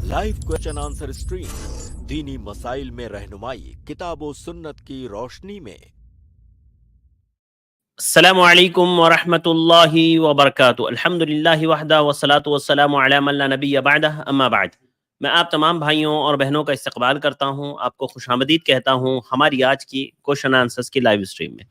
Live question answer stream दीनी मसाइल में रहनुमाई किताब व सुन्नत की रोशनी में। अस्सलामु अलैकुम वरहमतुल्लाहि वबरकातुहू। अल्हम्दुलिल्लाहि वहदा वस्सलातु वस्सलामु अला मन ला नबिय्य बअदह, अम्मा बाद। मैं आप तमाम भाइयों और बहनों का इस्तकबाल करता हूं, आपको खुशामदीद कहता हूं हमारी आज की क्वेश्चन आंसर्स की लाइव स्ट्रीम में।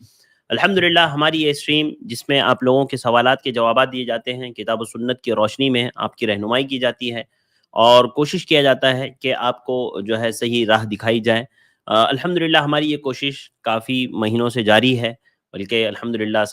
अल्हम्दुलिल्लाह हमारी ये स्ट्रीम जिसमें आप लोगों के सवालात के जवाबात दिए जाते हैं, किताब व सुन्नत की रोशनी में आपकी रहनुमाई की जाती है और कोशिश किया जाता है कि आपको जो है सही राह दिखाई जाए। अल्हम्दुलिल्लाह हमारी ये कोशिश काफ़ी महीनों से जारी है, बल्कि अल्हम्दुलिल्लाह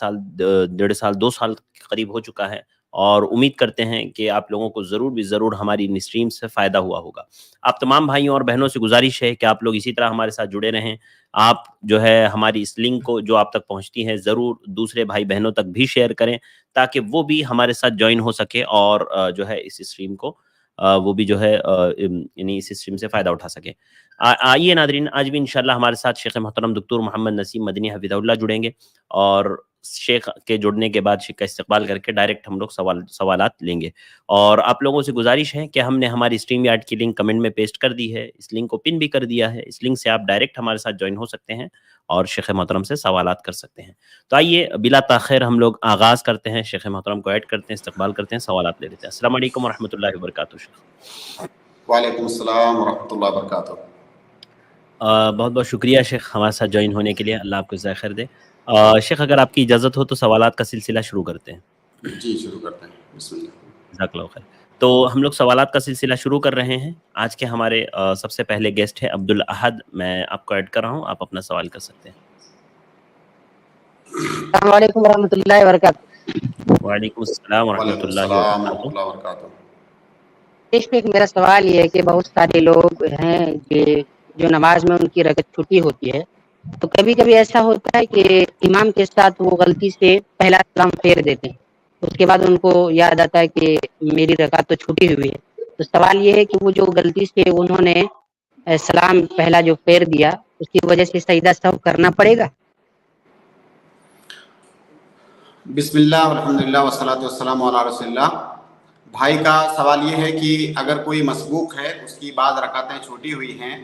डेढ़ साल 2 साल के करीब हो चुका है और उम्मीद करते हैं कि आप लोगों को ज़रूर भी ज़रूर हमारी इन स्ट्रीम से फ़ायदा हुआ होगा। आप तमाम भाइयों और बहनों से गुजारिश है कि आप लोग इसी तरह हमारे साथ जुड़े रहें। आप जो है हमारी इस लिंक को जो आप तक पहुंचती है ज़रूर दूसरे भाई बहनों तक भी शेयर करें, ताकि वो भी हमारे साथ ज्वाइन हो सके और जो है इस स्ट्रीम को वो भी जो है यानी इस स्ट्रीम से फ़ायदा उठा सके। आइए नादरीन, आज भी इंशाल्लाह हमारे साथ शेख मोहतरम डॉक्टर मोहम्मद नसीम मदनी हफिज़हुल्लाह जुड़ेंगे और शेख के जुड़ने के बाद शेख का इस्तकबाल करके डायरेक्ट हम लोग सवालात लेंगे। और आप लोगों से गुजारिश है कि हमने हमारी स्ट्रीम यार्ड की लिंक कमेंट में पेस्ट कर दी है, इस लिंक को पिन भी कर दिया है। इस लिंक से आप डायरेक्ट हमारे साथ ज्वाइन हो सकते हैं और शेख मोहतरम से सवालात कर सकते हैं। तो आइए बिला ताख़िर हम लोग आगाज़ करते हैं, शेख मोहतरम को ऐड करते हैं, इस्तकबाल करते हैं, सवालात ले लेते हैं। अस्सलामु अलैकुम वरहमतुल्लाहि वबरकातुहू। शेख वालेकुम अस्सलाम वरहमतुल्लाहि वबरकातुहू। बहुत बहुत शुक्रिया शेख हमारे साथ ज्वाइन होने के लिए, अल्लाह आपको ज़ाय खैर दे। शेख अगर आपकी इजाज़त हो तो सवालात का सिलसिला शुरू करते हैं। जी शुरू करते हैं, बिस्मिल्लाह। जज़ाकल्लाहु खैर। तो हम लोग सवालात का सिलसिला शुरू कर रहे हैं। आज के हमारे सबसे पहले गेस्ट है अब्दुल अहद। मैं आपको ऐड कर रहा हूँ, आप अपना सवाल कर सकते हैं। अस्सलामु अलैकुम वरहमतुल्लाहि वबरकातुहू। वालेकुम अस्सलाम वालेकुम वरहमतुल्लाहि अस्सलाम वबरकातुहू। वरहमतुल्लाहि वबरकातुहू। एक मेरा सवाल ये है कि बहुत सारे लोग हैं कि जो नमाज में उनकी रकत छुटी होती है, तो कभी कभी ऐसा होता है कि इमाम के साथ वो गलती से पहला सलाम फेर देते हैं, उसके बाद उनको याद आता है कि मेरी रकात तो छुटी हुई है। तो सवाल ये है कि वो जो गलती से उन्होंने सलाम पहला जो फेर दिया, उसकी वजह से सजदा सहव करना पड़ेगा? बिस्मिल्लाह अल्हम्दुलिल्लाह वस्सलातु वस्सलामु अला रसूलिल्लाह। भाई का सवाल ये है कि अगर कोई मसबूक है, उसकी बाद रकातें छूटी हुई हैं,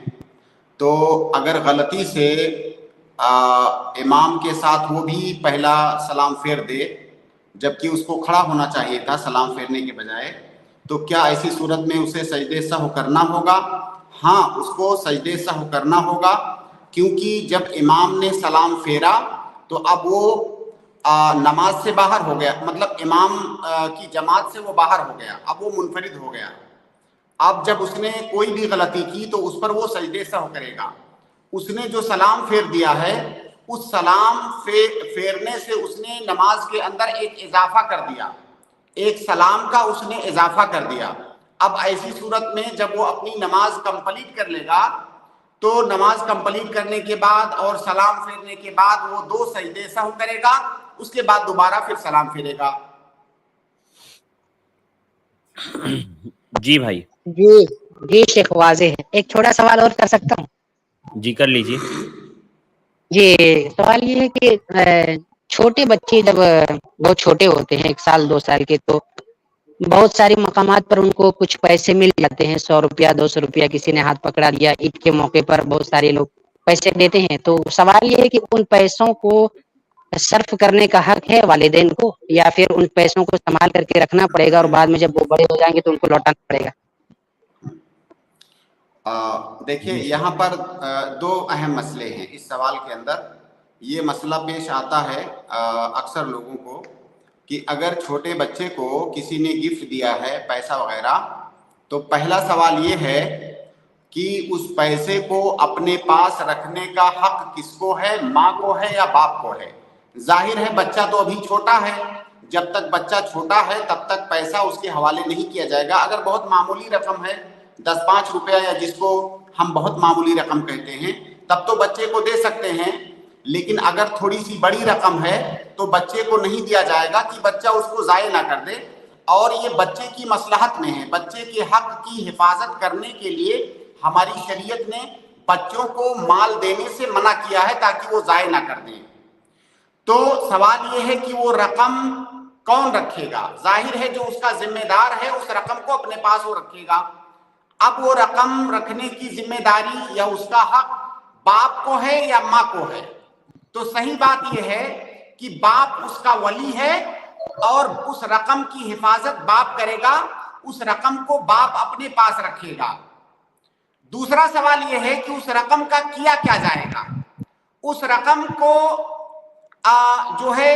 तो अगर गलती से इमाम के साथ वो भी पहला सलाम फेर दे, जबकि उसको खड़ा होना चाहिए था सलाम फेरने के बजाय, तो क्या ऐसी सूरत में उसे सजदे सहव करना होगा? हाँ, उसको सजदे सहव करना होगा, क्योंकि जब इमाम ने सलाम फेरा तो अब वो नमाज से बाहर हो गया, मतलब इमाम की जमात से वो बाहर हो गया, अब वो मुनफरिद हो गया। अब जब उसने कोई भी गलती की तो उस पर वो सजदे सहव करेगा। उसने जो सलाम फेर दिया है, उस सलाम फेरने से उसने नमाज के अंदर एक इजाफा कर दिया, एक सलाम का उसने इजाफा कर दिया। अब ऐसी सूरत में जब वो अपनी नमाज कंप्लीट कर लेगा, तो नमाज कंप्लीट करने के बाद और सलाम फेरने के बाद वो 2 सजदे सहव करेगा, उसके बाद दोबारा फिर सलाम फेरेगा। जी भाई। जी जी शेख, वाज़े है। एक छोटा सवाल और कर सकता हूँ? जी कर लीजिए। जी, सवाल ये है कि छोटे बच्चे जब बहुत छोटे होते हैं, 1 साल 2 साल के, तो बहुत सारे मकामात पर उनको कुछ पैसे मिल जाते हैं, 100 रुपया 200 रुपया, किसी ने हाथ पकड़ा दिया, ईद के मौके पर बहुत सारे लोग पैसे देते हैं। तो सवाल ये है कि उन पैसों को सर्फ करने का हक है वालिदैन को, या फिर उन पैसों को संभाल करके रखना पड़ेगा और बाद में जब वो बड़े हो जाएंगे तो उनको लौटाना पड़ेगा? देखिए, यहाँ पर 2 अहम मसले हैं इस सवाल के अंदर। ये मसला पेश आता है अक्सर लोगों को कि अगर छोटे बच्चे को किसी ने गिफ्ट दिया है पैसा वगैरह, तो पहला सवाल ये है कि उस पैसे को अपने पास रखने का हक किसको है, माँ को है या बाप को है? जाहिर है बच्चा तो अभी छोटा है, जब तक बच्चा छोटा है तब तक पैसा उसके हवाले नहीं किया जाएगा। अगर बहुत मामूली रकम है, 10-5 रुपया, या जिसको हम बहुत मामूली रकम कहते हैं, तब तो बच्चे को दे सकते हैं। लेकिन अगर थोड़ी सी बड़ी रकम है तो बच्चे को नहीं दिया जाएगा कि बच्चा उसको ज़ाय ना कर दे। और ये बच्चे की मसलहत में है, बच्चे के हक की हिफाजत करने के लिए हमारी शरीयत ने बच्चों को माल देने से मना किया है ताकि वो ज़ाय ना कर दें। तो सवाल ये है कि वो रकम कौन रखेगा? जाहिर है जो उसका जिम्मेदार है उस रकम को अपने पास वो रखेगा। अब वो रकम रखने की जिम्मेदारी या उसका हक बाप को है या माँ को है? तो सही बात यह है कि बाप उसका वली है और उस रकम की हिफाजत बाप करेगा, उस रकम को बाप अपने पास रखेगा। दूसरा सवाल यह है कि उस रकम का किया क्या जाएगा। उस रकम को जो है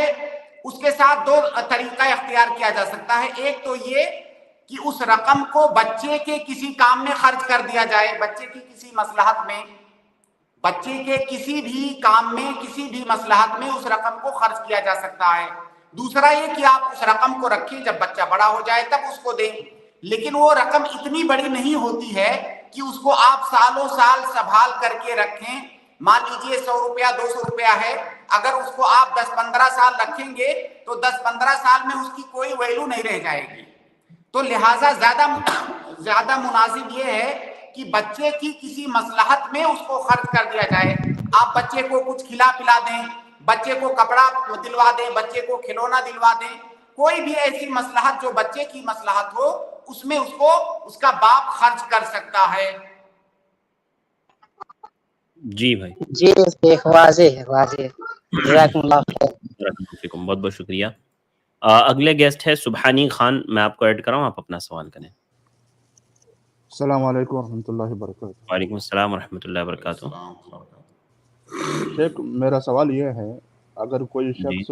उसके साथ दो तरीका इख्तियार किया जा सकता है। एक तो ये कि उस रकम को बच्चे के किसी काम में खर्च कर दिया जाए, बच्चे की किसी मसलहत में, बच्चे के किसी भी काम में, किसी भी मसलहत में उस रकम को खर्च किया जा सकता है। दूसरा ये कि आप उस रकम को रखें, जब बच्चा बड़ा हो जाए तब उसको दें, लेकिन वो रकम इतनी बड़ी नहीं होती है कि उसको आप सालों साल संभाल करके रखें। मान लीजिए 100 रुपया 200 रुपया है, अगर उसको आप 10-15 साल रखेंगे तो 10-15 साल में उसकी कोई वैल्यू नहीं रह जाएगी। तो लिहाजा ज्यादा मुनासिब ये है कि बच्चे की किसी मसलहत में उसको खर्च कर दिया जाए। आप बच्चे को कुछ खिला पिला दें, बच्चे को कपड़ा दिलवा दें, बच्चे को खिलौना दिलवा दें, कोई भी ऐसी मसलहत जो बच्चे की मसलहत हो उसमें उसको उसका बाप खर्च कर सकता है। जी भाई जी शेख, वाज़ेह है, वाज़ेह। जज़ाकुमुल्लाह खैर। बहुत बहुत शुक्रिया। अगले गेस्ट है सुबहानी खान, मैं आपको ऐड कराऊं, आप अपना सवाल करें। अस्सलाम वालेकुम रहमतुल्लाहि व बरकातहू। वालेकुम अस्सलाम व रहमतुल्लाहि व बरकातहू। शेख, मेरा सवाल यह है, अगर कोई जी शख्स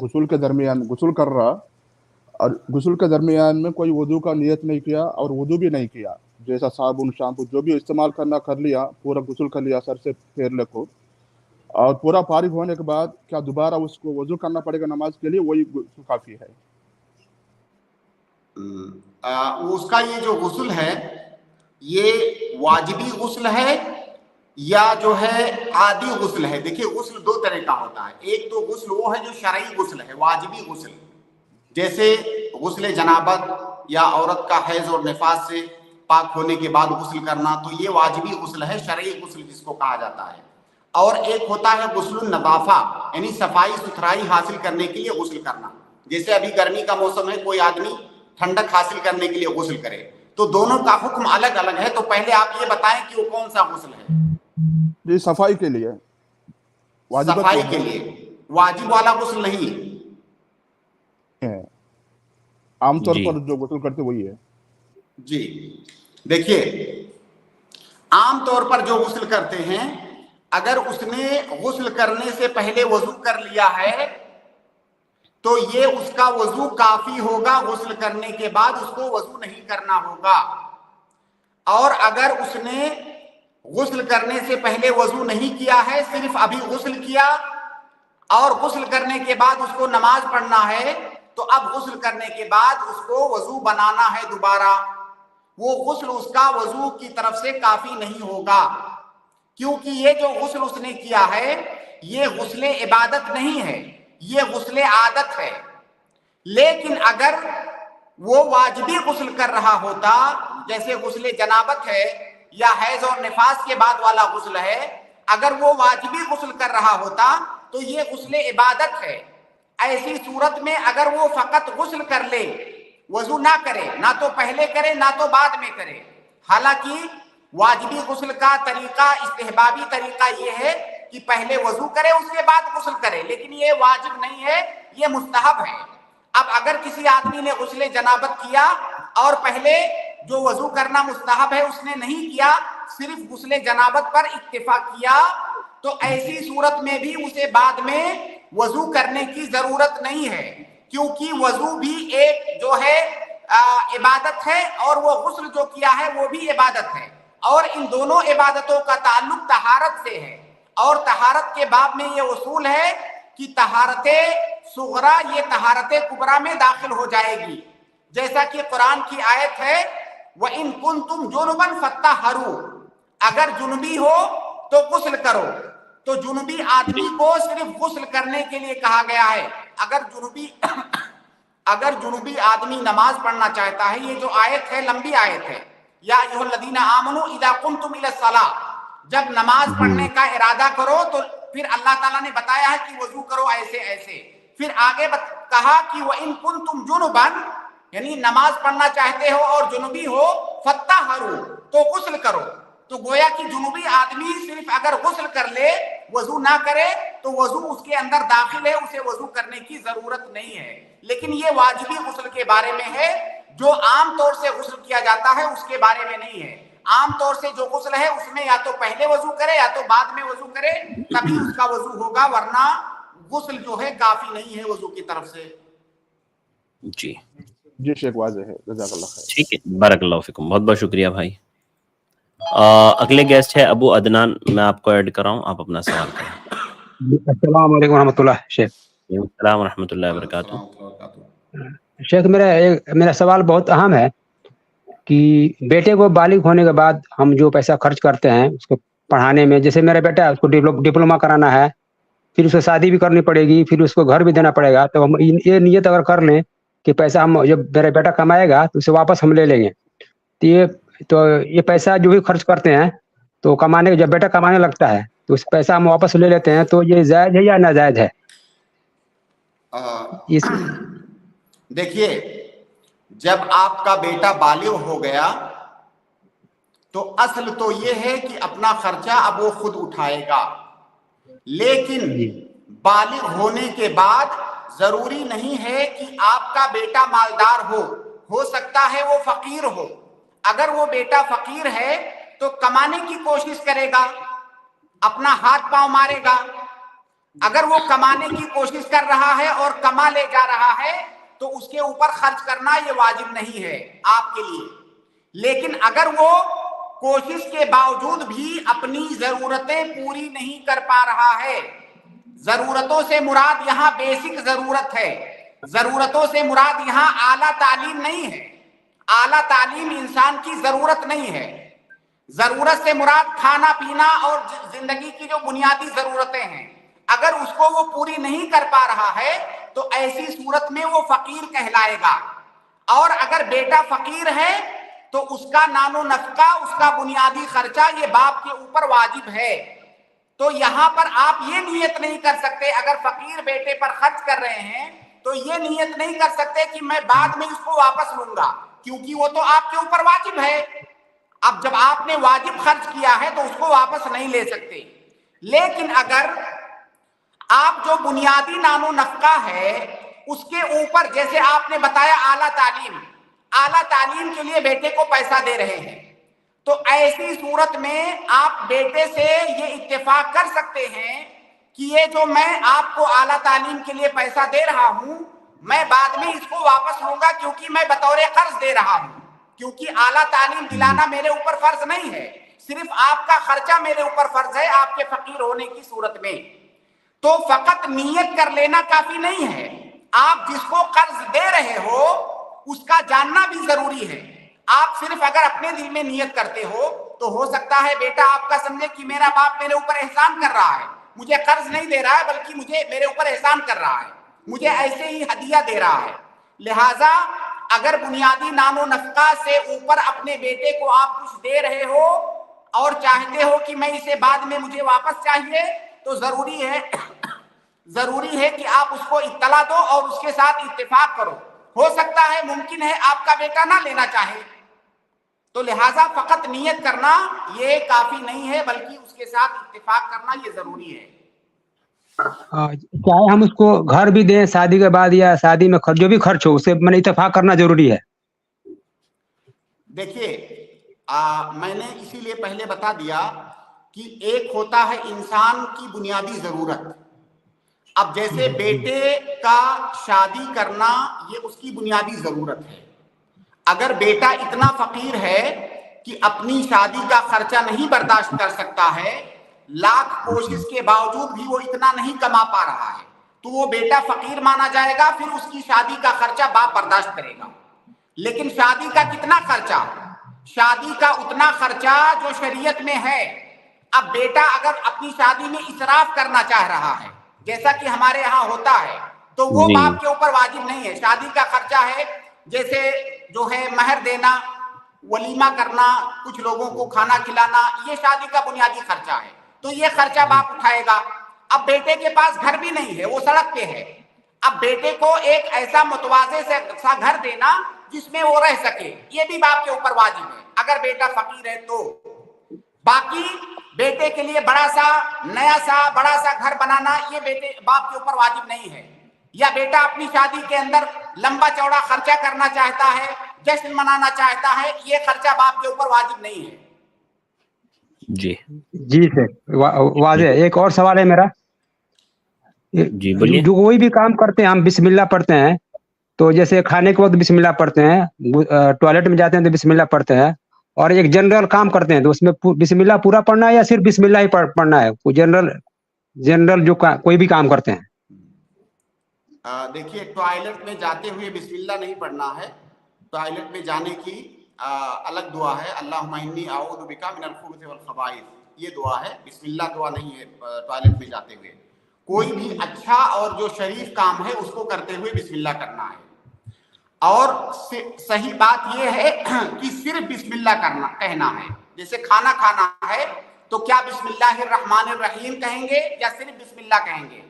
गुस्ल के दरमियान गुस्ल कर रहा और गुस्ल के दरमियान में कोई वुदू का नियत नहीं किया और वुदू भी नहीं किया, जैसा साबुन शैम्पू जो भी इस्तेमाल करना कर लिया, पूरा गुस्ल कर लिया सर से पैर लेको, और पूरा फारिग होने के बाद क्या दोबारा उसको वुदू करना पड़ेगा नमाज के लिए, वही गुस्ल काफी है? उसका ये जो गुस्ल है ये वाजिबी गुस्ल है या जो है आदी गुस्ल है। देखिए गुस्ल दो तरह का होता है। एक तो गुस्ल वो है जो शरई गुस्ल है, वाजिबी गुस्ल, जैसे गुस्ल जनाबत या औरत का हैज और निफास से पाक होने के बाद गुस्ल करना, तो ये वाजिबी गुस्ल है, शरई गुस्ल जिसको कहा जाता है। और एक होता है गुस्लुन नदाफा, यानी सफाई सुथराई हासिल करने के लिए गुस्ल करना। जैसे अभी गर्मी का मौसम है, कोई आदमी ठंडक हासिल करने के लिए गुस्ल करे, तो दोनों का हुक्म अलग अलग है। तो पहले आप ये बताएं कि वो कौन सा गुस्ल है? जी सफाई के लिए, सफाई के लिए वाजिब वाला गुस्ल नहीं है, आमतौर पर जो गुस्ल करते वही है। जी देखिए, आमतौर पर जो गुस्ल करते हैं, अगर उसने गुस्ल करने से पहले वजू कर लिया है तो ये उसका वजू काफी होगा, गुस्ल करने के बाद उसको वजू नहीं करना होगा। और अगर उसने गुस्ल करने से पहले वजू नहीं किया है, सिर्फ अभी गुस्ल किया और गुस्ल करने के बाद उसको नमाज पढ़ना है, तो अब गुस्ल करने के बाद उसको वजू बनाना है दोबारा। वो गुस्ल उसका वजू की तरफ से काफी नहीं होगा, क्योंकि ये जो गुस्ल उसने किया है ये गुस्ले इबादत नहीं है, ये गुस्ले आदत है। लेकिन अगर वो वाजिबी गुस्ल कर रहा होता, जैसे गुस्ले जनाबत है या हैज और निफास के बाद वाला गुस्ल है, अगर वो वाजिबी गुस्ल कर रहा होता तो ये गुस्ले इबादत है। ऐसी सूरत में अगर वो फकत गुस्ल कर ले, वजू ना करे, ना तो पहले करे ना तो बाद में करे, हालांकि वाजिबी गुस्ल का तरीका, इस्तेहबाबी तरीका ये है कि पहले वजू करे उसके बाद गुस्ल करे, लेकिन ये वाजिब नहीं है, ये मुस्तहब है। अब अगर किसी आदमी ने गुस्ले जनाबत किया और पहले जो वजू करना मुस्तहब है उसने नहीं किया, सिर्फ गुस्ले जनाबत पर इक्तिफा किया, तो ऐसी सूरत में भी उसे बाद में वजू करने की जरूरत नहीं है, क्योंकि वजू भी एक जो है इबादत है और वो गुस्ल जो किया है वो भी इबादत है। और इन दोनों इबादतों का ताल्लुक तहारत से है, और तहारत के बाब में ये उसूल है कि तहारते सुगरा ये तहारते कुबरा में दाखिल हो जाएगी। जैसा कि कुरान की आयत है, व इन कुंतुम जुनुबन फत्तहरू, अगर जुनबी हो तो गुस्ल करो। तो जुनबी आदमी को सिर्फ गुस्ल करने के लिए कहा गया है। अगर जुनबी आदमी नमाज पढ़ना चाहता है, ये जो आयत है लंबी आयत है, या अय्युहल्लज़ीना आमनू इज़ा कुमतुम इलस्सलाह, जब नमाज पढ़ने का इरादा करो तो फिर अल्लाह ताला ने बताया है कि वजू करो ऐसे ऐसे। फिर आगे कहा कि व इन कुंतुम जुनुबन, यानी नमाज पढ़ना चाहते हो और जुनुबी हो फत्ताहरू, तो गुस्ल करो। तो गोया कि जुनूबी आदमी सिर्फ अगर गुस्ल कर ले, वजू ना करे, तो वजू उसके अंदर दाखिल है, उसे वजू करने की जरूरत नहीं है। लेकिन ये वाजिबी गुस्ल के बारे में है, जो आम तौर से गुस्ल किया जाता है उसके बारे में नहीं है। आम तौर से जो गुस्ल है उसमें या तो पहले वजू करे या तो बाद में वजू करे, तभी उसका वजू होगा, वरना गुस्ल जो है काफी नहीं है वजू की तरफ से। जी जी शेख वाज़ेह है, जज़ाकल्लाह खैर। ठीक है, बारकल्लाहु फिकुम, बहुत बहुत शुक्रिया भाई। अगले गेस्ट है अबू अदनान, मैं आपको ऐड कर रहा हूँ, आप अपना सवाल करें। अस्सलाम वालेकुम रहमतुल्लाह। शेख अस्सलाम रहमतुल्लाहि व बरकातुहू। शेख मेरा सवाल बहुत अहम है कि बेटे को बालिग होने के बाद हम जो पैसा खर्च करते हैं उसको पढ़ाने में, जैसे मेरा बेटा है उसको डिप्लोमा कराना है, फिर उसको शादी भी करनी पड़ेगी, फिर उसको घर भी देना पड़ेगा, तो हम ये नियत अगर कर लें कि पैसा हम जब मेरा बेटा कमाएगा तो उसे वापस हम ले लेंगे, तो ये पैसा जो भी खर्च करते हैं तो कमाने, जब बेटा कमाने लगता है तो उस पैसा हम वापस ले लेते हैं, तो ये जायज है या नाजायज है? देखिए, जब आपका बेटा बालिग हो गया तो असल तो ये है कि अपना खर्चा अब वो खुद उठाएगा, लेकिन बालिग होने के बाद जरूरी नहीं है कि आपका बेटा मालदार हो सकता है वो फकीर हो। अगर वो बेटा फकीर है तो कमाने की कोशिश करेगा, अपना हाथ पांव मारेगा। अगर वो कमाने की कोशिश कर रहा है और कमा ले जा रहा है तो उसके ऊपर खर्च करना ये वाजिब नहीं है आपके लिए। लेकिन अगर वो कोशिश के बावजूद भी अपनी जरूरतें पूरी नहीं कर पा रहा है, जरूरतों से मुराद यहाँ बेसिक जरूरत है, जरूरतों से मुराद यहाँ आला तालीम नहीं है। आला तालीम इंसान की जरूरत नहीं है। जरूरत से मुराद खाना पीना और जिंदगी की जो बुनियादी जरूरतें हैं, अगर उसको वो पूरी नहीं कर पा रहा है तो ऐसी सूरत में वो फकीर कहलाएगा। और अगर बेटा फकीर है तो उसका नानो नफका, उसका बुनियादी खर्चा ये बाप के ऊपर वाजिब है। तो यहाँ पर आप ये नियत नहीं कर सकते, अगर फकीर बेटे पर खर्च कर रहे हैं तो ये नियत नहीं कर सकते कि मैं बाद में इसको वापस लूंगा, क्योंकि वो तो आपके ऊपर वाजिब है। अब जब आपने वाजिब खर्च किया है तो उसको वापस नहीं ले सकते। लेकिन अगर आप जो बुनियादी नानो नफका है उसके ऊपर, जैसे आपने बताया आला तालीम के लिए बेटे को पैसा दे रहे हैं, तो ऐसी सूरत में आप बेटे से ये इत्तेफाक कर सकते हैं कि ये जो मैं आपको आला तालीम के लिए पैसा दे रहा हूं, मैं बाद में इसको वापस लूंगा, क्योंकि मैं बतौर कर्ज दे रहा हूं, क्योंकि आला तालीम दिलाना मेरे ऊपर फर्ज नहीं है, सिर्फ आपका खर्चा मेरे ऊपर फर्ज है आपके फकीर होने की सूरत में। तो फकत नियत कर लेना काफी नहीं है, आप जिसको कर्ज दे रहे हो उसका जानना भी जरूरी है। आप सिर्फ अगर अपने दिल में नियत करते हो तो हो सकता है बेटा आपका समझे कि मेरा बाप मेरे ऊपर एहसान कर रहा है, मुझे कर्ज नहीं दे रहा है बल्कि मुझे मेरे ऊपर एहसान कर रहा है, मुझे ऐसे ही हदिया दे रहा है। लिहाजा अगर बुनियादी नानो नफका से ऊपर अपने बेटे को आप कुछ दे रहे हो और चाहते हो कि मैं इसे बाद में मुझे वापस चाहिए, तो जरूरी है कि आप उसको इत्तला दो और उसके साथ इत्तेफाक करो। हो सकता है, मुमकिन है आपका बेटा ना लेना चाहे, तो लिहाजा फकत नियत करना ये काफी नहीं है, बल्कि उसके साथ इत्तेफाक करना ये जरूरी है। चाहे हम उसको घर भी दें शादी के बाद या शादी में जो भी खर्च हो उससे मैंने इत्तेफाक करना जरूरी है। देखिए, मैंने इसीलिए पहले बता दिया कि एक होता है इंसान की बुनियादी जरूरत। अब जैसे बेटे का शादी करना ये उसकी बुनियादी जरूरत है। अगर बेटा इतना फकीर है कि अपनी शादी का खर्चा नहीं बर्दाश्त कर सकता है, लाख कोशिश के बावजूद भी वो इतना नहीं कमा पा रहा है, तो वो बेटा फकीर माना जाएगा, फिर उसकी शादी का खर्चा बाप बर्दाश्त करेगा। लेकिन शादी का कितना खर्चा? शादी का उतना खर्चा जो शरीयत में है। अब बेटा अगर अपनी शादी में इसराफ करना चाह रहा है, जैसा कि हमारे यहाँ होता है, तो वो बाप के ऊपर वाजिब नहीं है। शादी का खर्चा है, जैसे जो है महर देना, वलीमा करना, कुछ लोगों को खाना खिलाना, ये शादी का बुनियादी खर्चा है, तो ये खर्चा बाप उठाएगा। अब बेटे के पास घर भी नहीं है, वो सड़क पे है, اب بیٹے کو ایک ایسا متوازی سا گھر دینا جس میں وہ رہ سکے، یہ بھی باپ کے اوپر واجب ہے اگر بیٹا فقیر ہے تو۔ باقی بیٹے کے لیے بڑا سا نیا سا بڑا سا گھر بنانا یہ بیٹے باپ کے اوپر واجب نہیں ہے، یا بیٹا اپنی شادی کے اندر لمبا چوڑا خرچہ کرنا چاہتا ہے، جشن منانا چاہتا ہے، یہ خرچہ باپ کے اوپر واجب نہیں ہے۔ جی جی سر واضح ہے۔ ایک اور سوال ہے میرا، جی بولیے۔ جو کوئی بھی کام کرتے ہیں ہم بسم اللہ پڑھتے ہیں، تو جیسے کھانے کے وقت بسم اللہ پڑھتے ہیں، ٹوائلٹ میں جاتے ہیں تو بسم اللہ پڑھتے ہیں، اور ایک جنرل کام کرتے ہیں تو اس میں بسم اللہ پورا پڑھنا ہے یا صرف بسم اللہ ہی پڑھنا ہے؟ جنرل جو کوئی بھی کام کرتے ہیں۔ دیکھیے ٹوائلٹ میں جاتے ہوئے بسم اللہ نہیں پڑھنا ہے، ٹوائلٹ میں جانے کی الگ دعا ہے، اللہم انی اعوذ بک من الخبث والخبائث، یہ دعا ہے، بسم اللہ دعا نہیں ہے ٹوائلٹ میں جاتے ہوئے۔ کوئی بھی اچھا اور جو شریف کام ہے اس کو کرتے ہوئے بسم اللہ کرنا ہے، اور صحیح بات یہ ہے کہ صرف بسم اللہ کہنا ہے۔ جیسے کھانا کھانا ہے تو کیا بسم اللہ الرحمن الرحیم کہیں گے یا صرف بسم اللہ کہیں گے؟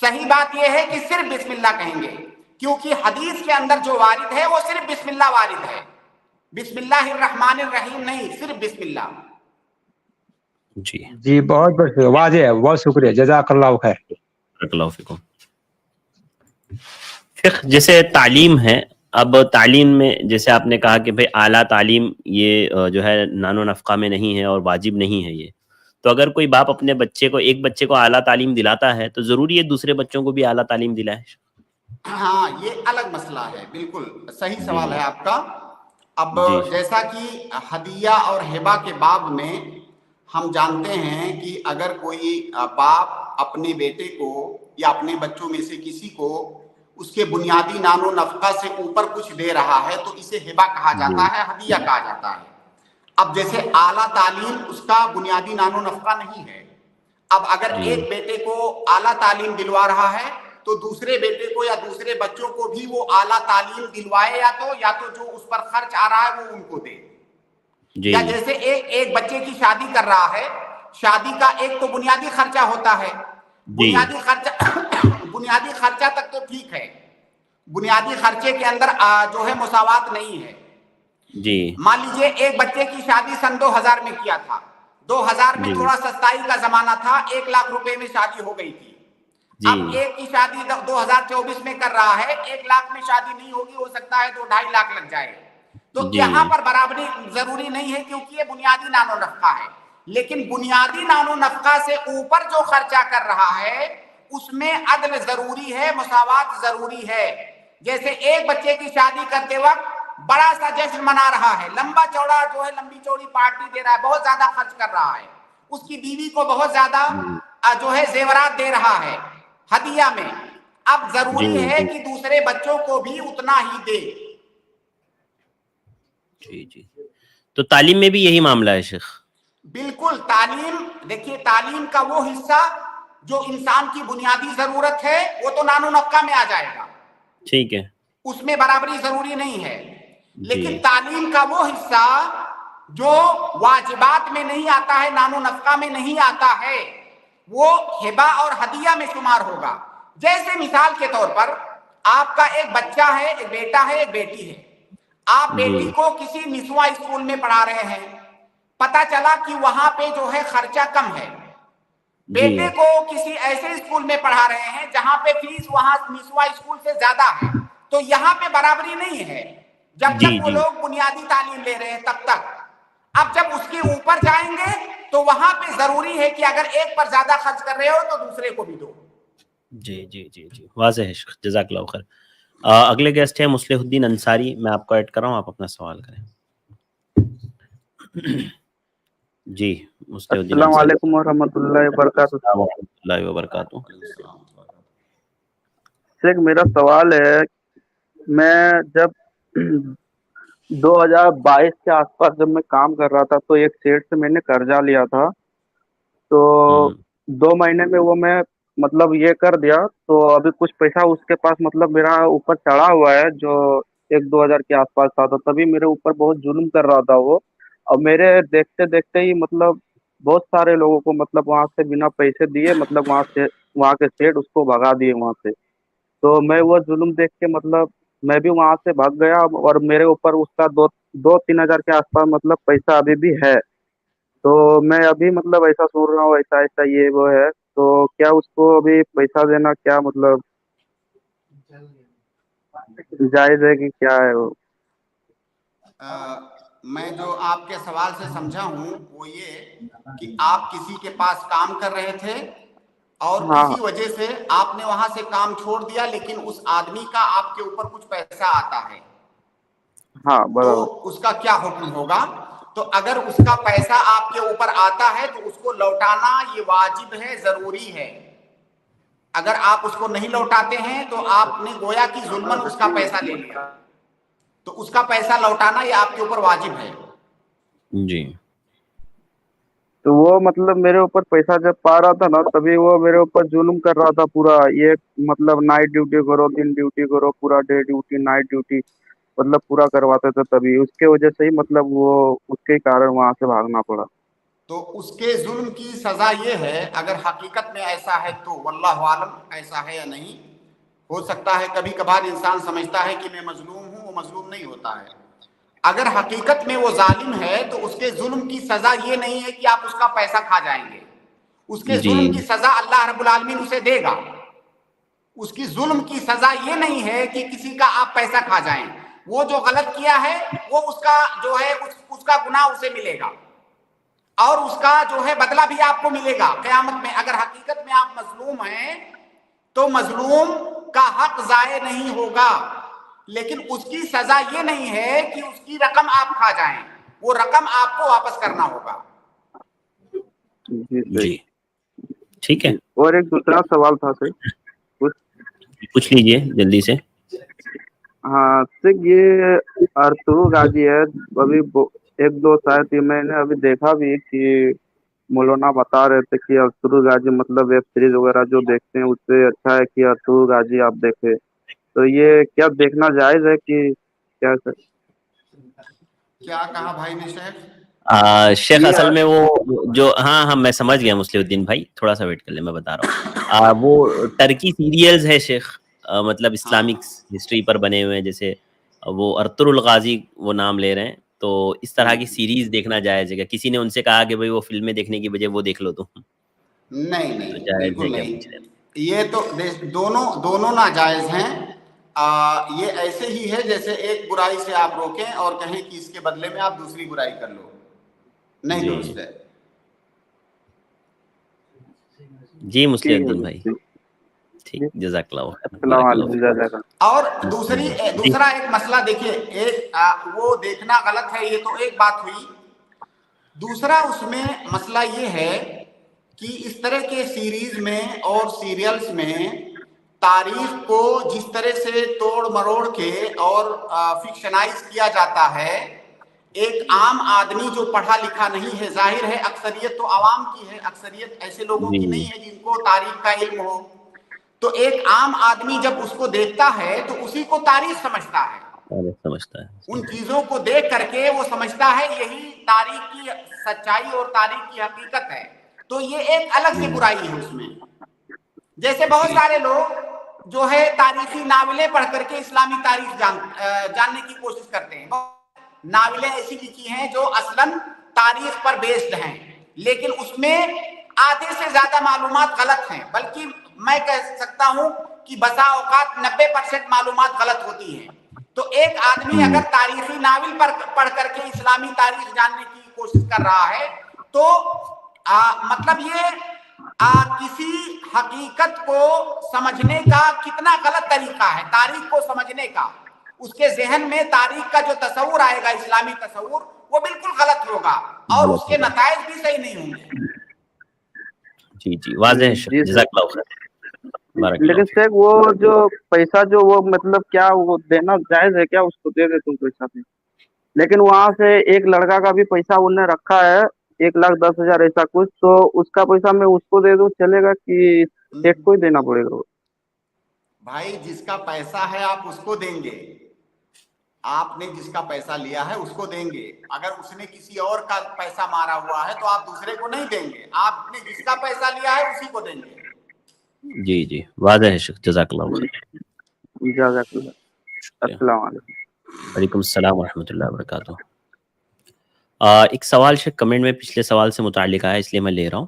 صحیح بات یہ ہے کہ صرف بسم اللہ کہیں گے، کیونکہ حدیث کے اندر جو وارد ہے وہ صرف بسم اللہ وارد ہے، بسم اللہ الرحمن الرحیم نہیں، صرف بسم اللہ۔ جی جی بہت بہت واضح ہے، بہت شکریہ، جزاک اللہ خیر۔ بارک اللہ فیکم۔ فقہ جیسے تعلیم ہے، اب تعلیم میں جیسے آپ نے کہا کہ بھئی اعلیٰ تعلیم یہ جو ہے نان و نفقہ میں نہیں ہے اور واجب نہیں ہے یہ، تو اگر کوئی باپ اپنے ایک بچے کو اعلیٰ تعلیم دلاتا ہے تو ضروری ہے دوسرے بچوں کو بھی اعلیٰ تعلیم دلائے؟ ہاں یہ الگ مسئلہ ہے، بالکل صحیح سوال ہے آپ کا۔ اب جیسا کہ ہدیہ اور ہبہ کے باب میں ہم جانتے ہیں کہ اگر کوئی باپ اپنے بیٹے کو یا اپنے بچوں میں سے کسی کو اس کے بنیادی نان و نفقہ سے اوپر کچھ دے رہا ہے تو اسے ہبہ کہا جاتا ہے، ہدیہ کہا جاتا ہے۔ اب جیسے اعلیٰ تعلیم اس کا بنیادی نان و نفقہ نہیں ہے، اب اگر ایک بیٹے کو اعلیٰ تعلیم دلوا رہا ہے تو دوسرے بیٹے کو یا دوسرے بچوں کو بھی وہ اعلیٰ تعلیم دلوائے، یا تو جو اس پر خرچ آ رہا ہے وہ ان کو دے۔ یا جیسے ایک بچے کی شادی کر رہا ہے، شادی کا ایک تو بنیادی خرچہ ہوتا ہے، بنیادی خرچہ تک تو ٹھیک ہے، بنیادی خرچے کے اندر جو ہے مساوات نہیں ہے۔ مان لیجئے ایک بچے کی شادی سن 2000 میں کیا تھا، 2000 میں تھوڑا سستائی کا زمانہ تھا، 1 لاکھ روپے میں شادی ہو گئی تھی۔ اب ایک کی شادی 2024 میں کر رہا ہے، 1 لاکھ میں شادی نہیں ہوگی، ہو سکتا ہے 2-2.5 لاکھ لگ جائے، تو یہاں پر برابری ضروری نہیں ہے کیونکہ یہ بنیادی نان و نفقہ ہے۔ لیکن بنیادی نان و نفقہ سے اوپر جو خرچہ کر رہا ہے اس میں عدل ضروری ہے، مساوات ضروری ہے۔ جیسے ایک بچے کی شادی کرتے وقت بڑا سا جشن منا رہا ہے، لمبا چوڑا جو ہے لمبی چوڑی پارٹی دے رہا ہے، بہت زیادہ خرچ کر رہا ہے، اس کی بیوی کو بہت زیادہ جو ہے زیورات دے رہا ہے ہدیہ میں، اب ضروری ہے کہ دوسرے بچوں کو بھی اتنا ہی دے۔ جی تو تعلیم میں بھی یہی معاملہ ہے شیخ؟ بالکل، تعلیم دیکھیے، تعلیم کا وہ حصہ جو انسان کی بنیادی ضرورت ہے وہ تو نان و نفقہ میں آ جائے گا، ٹھیک ہے، اس میں برابری ضروری نہیں ہے۔ لیکن تعلیم کا وہ حصہ جو واجبات میں نہیں آتا ہے، نان و نفقہ میں نہیں آتا ہے، وہ ہبہ اور ہدیہ میں شمار ہوگا۔ جیسے مثال کے طور پر آپ کا ایک بچہ ہے، ایک بیٹا ہے، ایک بیٹی ہے، آپ بیٹی کو کسی نسواں اسکول میں پڑھا رہے ہیں، پتا چلا کہ وہاں پہ جو ہے خرچہ کم ہے، بیٹے کو کسی ایسے اسکول میں پڑھا رہے ہیں جہاں پہ فیس وہاں نسواں اسکول سے زیادہ ہے، تو یہاں پہ برابری نہیں ہے جب تک وہ لوگ بنیادی تعلیم لے رہے ہیں تب تک۔ اب جب اس کے اوپر جائیں گے تو وہاں پہ ضروری ہے کہ اگر ایک پر زیادہ خرچ کر رہے ہو تو دوسرے کو بھی دو۔ جی واضح ہے، جزاک اللہ خیر۔ اگلے گیسٹ ہے مصلح الدین انصاری، میں آپ کو ایڈ کر رہا ہوں، آپ اپنا سوال کریں۔ جی مصلح الدین، السلام علیکم ورحمۃ اللہ وبرکاتہ۔ السلام ورحمۃ اللہ وبرکاتہ۔ شیخ میرا سوال ہے، میں جب 2022 کے آس پاس جب میں کام کر رہا تھا تو ایک سیٹ سے میں نے قرضہ لیا تھا، تو 2 مہینے میں وہ میں مطلب یہ کر دیا، تو ابھی کچھ پیسہ اس کے پاس مطلب میرا اوپر چڑھا ہوا ہے جو 1-2 ہزار کے آس پاس تھا، تو تبھی میرے اوپر بہت ظلم کر رہا تھا وہ، اور میرے دیکھتے دیکھتے ہی مطلب بہت سارے لوگوں کو مطلب وہاں سے بنا پیسے دیے مطلب وہاں کے سیٹ اس کو بھگا دیے وہاں سے۔ तो मैं वो जुल्म देख के मतलब मैं भी वहां से भाग गया, और मेरे ऊपर उसका 2-3 हजार के आसपास मतलब पैसा अभी भी है। तो मैं अभी मतलब ऐसा सोच रहा हूँ, ऐसा ऐसा ये वो है, तो क्या उसको अभी पैसा देना क्या मतलब जायज है कि क्या है वो? मैं जो आपके सवाल से समझा हूँ वो ये कि आप किसी के पास काम कर रहे थे और हाँ किसी वजह से आपने वहां से काम छोड़ दिया, लेकिन उस आदमी का आपके ऊपर कुछ पैसा आता है, हाँ तो बराबर। उसका क्या हुक्म होगा? तो अगर उसका पैसा आपके ऊपर आता है तो उसको लौटाना ये वाजिब है, जरूरी है। अगर आप उसको नहीं लौटाते हैं तो आपने गोया कि जुल्मन उसका पैसा ले लिया, तो उसका पैसा लौटाना ये आपके ऊपर वाजिब है। जी। तो वो मतलब मेरे ऊपर पैसा जब पा रहा था ना, तभी वो मेरे ऊपर जुल्म कर रहा था पूरा। ये मतलब नाइट ड्यूटी करो, दिन ड्यूटी करो, पूरा डे ड्यूटी नाइट ड्यूटी मतलब पूरा करवाते थे। तभी उसके वजह से ही मतलब वो उसके कारण वहां से भागना पड़ा। तो उसके जुल्म की सजा ये है, अगर हकीकत में ऐसा है तो वल्लाहु आलम ऐसा है या नहीं, हो सकता है कभी कभार इंसान समझता है कि मैं मजलूम हूं, वो मजलूम नहीं होता है। अगर हकीकत में वो जालिम है तो उसके जुल्म की सजा ये नहीं है कि आप उसका पैसा खा जाएंगे, उसके जी जुल्म की सजा अल्लाह रब्बुल आलमीन उसे देगा। उसकी जुल्म की सजा ये नहीं है कि किसी का आप पैसा खा जाएं, वो जो गलत किया है वो उसका जो है उसका गुनाह उसे मिलेगा, और उसका जो है बदला भी आपको मिलेगा क़यामत में। अगर हकीकत में आप मजलूम हैं तो मजलूम का हक जाये नहीं होगा, लेकिन उसकी सजा ये नहीं है कि उसकी रकम आप खा जाएं, वो रकम आपको वापस करना होगा। जी जी सही। ठीक है, और एक दूसरा सवाल था सर, कुछ। पूछ लीजिए जल्दी से। हाँ सर, ये अरतुगरुल गाजी है। अभी 1-2 शायद ये मैंने अभी देखा भी कि मौलाना बता रहे थे कि अरतुगरुल गाजी मतलब वेब सीरीज वगैरह जो देखते हैं उससे अच्छा है कि अरतुगरुल गाजी आप देखें। तो ये क्या देखना जायज है कि क्या सर? क्या कहा भाई ने शेख? शेख ये असल में वो जो, हाँ हाँ मैं समझ गया मुस्लिउद्दीन भाई, थोड़ा सा वेट कर ले, मैं बता रहा हूँ। वो टर्की सीरियल्स है शेख, मतलब इस्लामिक हिस्ट्री पर बने हुए हैं, जैसे वो अरतुगरुल गाजी वो नाम ले रहे हैं, तो इस तरह की सीरीज देखना जायज है क्या? किसी ने उनसे कहा कि भाई वो फिल्में देखने की बजाय वो देख लो तुम, नहीं तो नहीं, जायज है बिल्कुल क्या नहीं। पूछ रहे हैं? ये तो दोनों दोनों नाजायज हैं। ये ऐसे ही है जैसे एक बुराई से आप रोकें और कहें कि इसके बदले में आप दूसरी बुराई कर लो, नहीं जी दुरुस्त है। जी ठीक मुस्लिउद्दीन है भाई, जी। ठीक, जज़ाकल्लाहु खैर, अस्सलाम बारकल्लाहु वालेकुम, फीक। जज़ाकल्लाह। और दूसरा एक मसला देखिए, एक वो देखना गलत है, ये तो एक बात हुई। दूसरा उसमें मसला ये है कि इस तरह के सीरीज में और सीरियल्स में तारीख को जिस तरह से तोड़ मरोड़ के और फिक्शनाइज किया जाता है, एक आम आदमी जो पढ़ा लिखा नहीं है, जाहिर है अक्सरियत तो आवाम की है, अक्सरियत ऐसे लोगों की नहीं जी, है जिनको तारीख का इल्म हो, तो एक आम आदमी जब उसको देखता है तो उसी को तारीख समझता है। अरे समझता है, उन चीजों को देख करके वो समझता है यही तारीख की सच्चाई और तारीख की हकीकत है। तो ये एक अलग सी बुराई है उसमें। जैसे बहुत सारे लोग जो है तारीखी नावलें पढ़ करके इस्लामी तारीख जानने की कोशिश करते हैं। नावलें ऐसी लिखी हैं जो असलन तारीख पर बेस्ड हैं, लेकिन उसमें आधे से ज्यादा मालूमात गलत हैं, बल्कि मैं कह सकता हूं कि बसा औकात 90% मालूमात गलत होती हैं। तो एक आदमी अगर तारीखी नावल पर पढ़ करके इस्लामी तारीख जानने की कोशिश कर रहा है तो मतलब ये किसी हकीकत को समझने का कितना गलत तरीका है तारीख को समझने का। उसके जहन में तारीख का जो तस्वुर आएगा, इस्लामी तस्वुर, वो बिल्कुल गलत होगा और गलत उसके होगा। नताइज भी सही नहीं होंगे। जी जी, वाज़ेह है शेख, जी सर। जज़ाकल्लाहु खैर, बारकल्लाहु लेकिन फीक। सर वो जो पैसा जो वो मतलब क्या वो देना जायज है क्या? उसको दे दे तुम पैसा दे। लेकिन वहां से एक लड़का का भी पैसा उन्होंने रखा है, 1,10,000 ऐसा कुछ, तो उसका पैसा मैं उसको दे दूं चलेगा कि सेठ को ही देना पड़ेगा वो? भाई जिसका पैसा है आप उसको देंगे, आपने जिसका पैसा लिया है उसको देंगे। अगर उसने किसी और का पैसा मारा हुआ है तो आप दूसरे को नहीं देंगे, आपने जिसका पैसा लिया है उसी को देंगे। जी जी, वाज़ेह है शेख, जज़ाकल्लाहु खैर। जज़ाकल्लाह। شکریہ۔ अस्सलाम वालेकुम। وعلیکم السلام ورحمۃ اللہ وبرکاتہ۔ ایک سوال شیخ کمنٹ میں پچھلے سوال سے متعلق آیا، اس لیے میں لے رہا ہوں،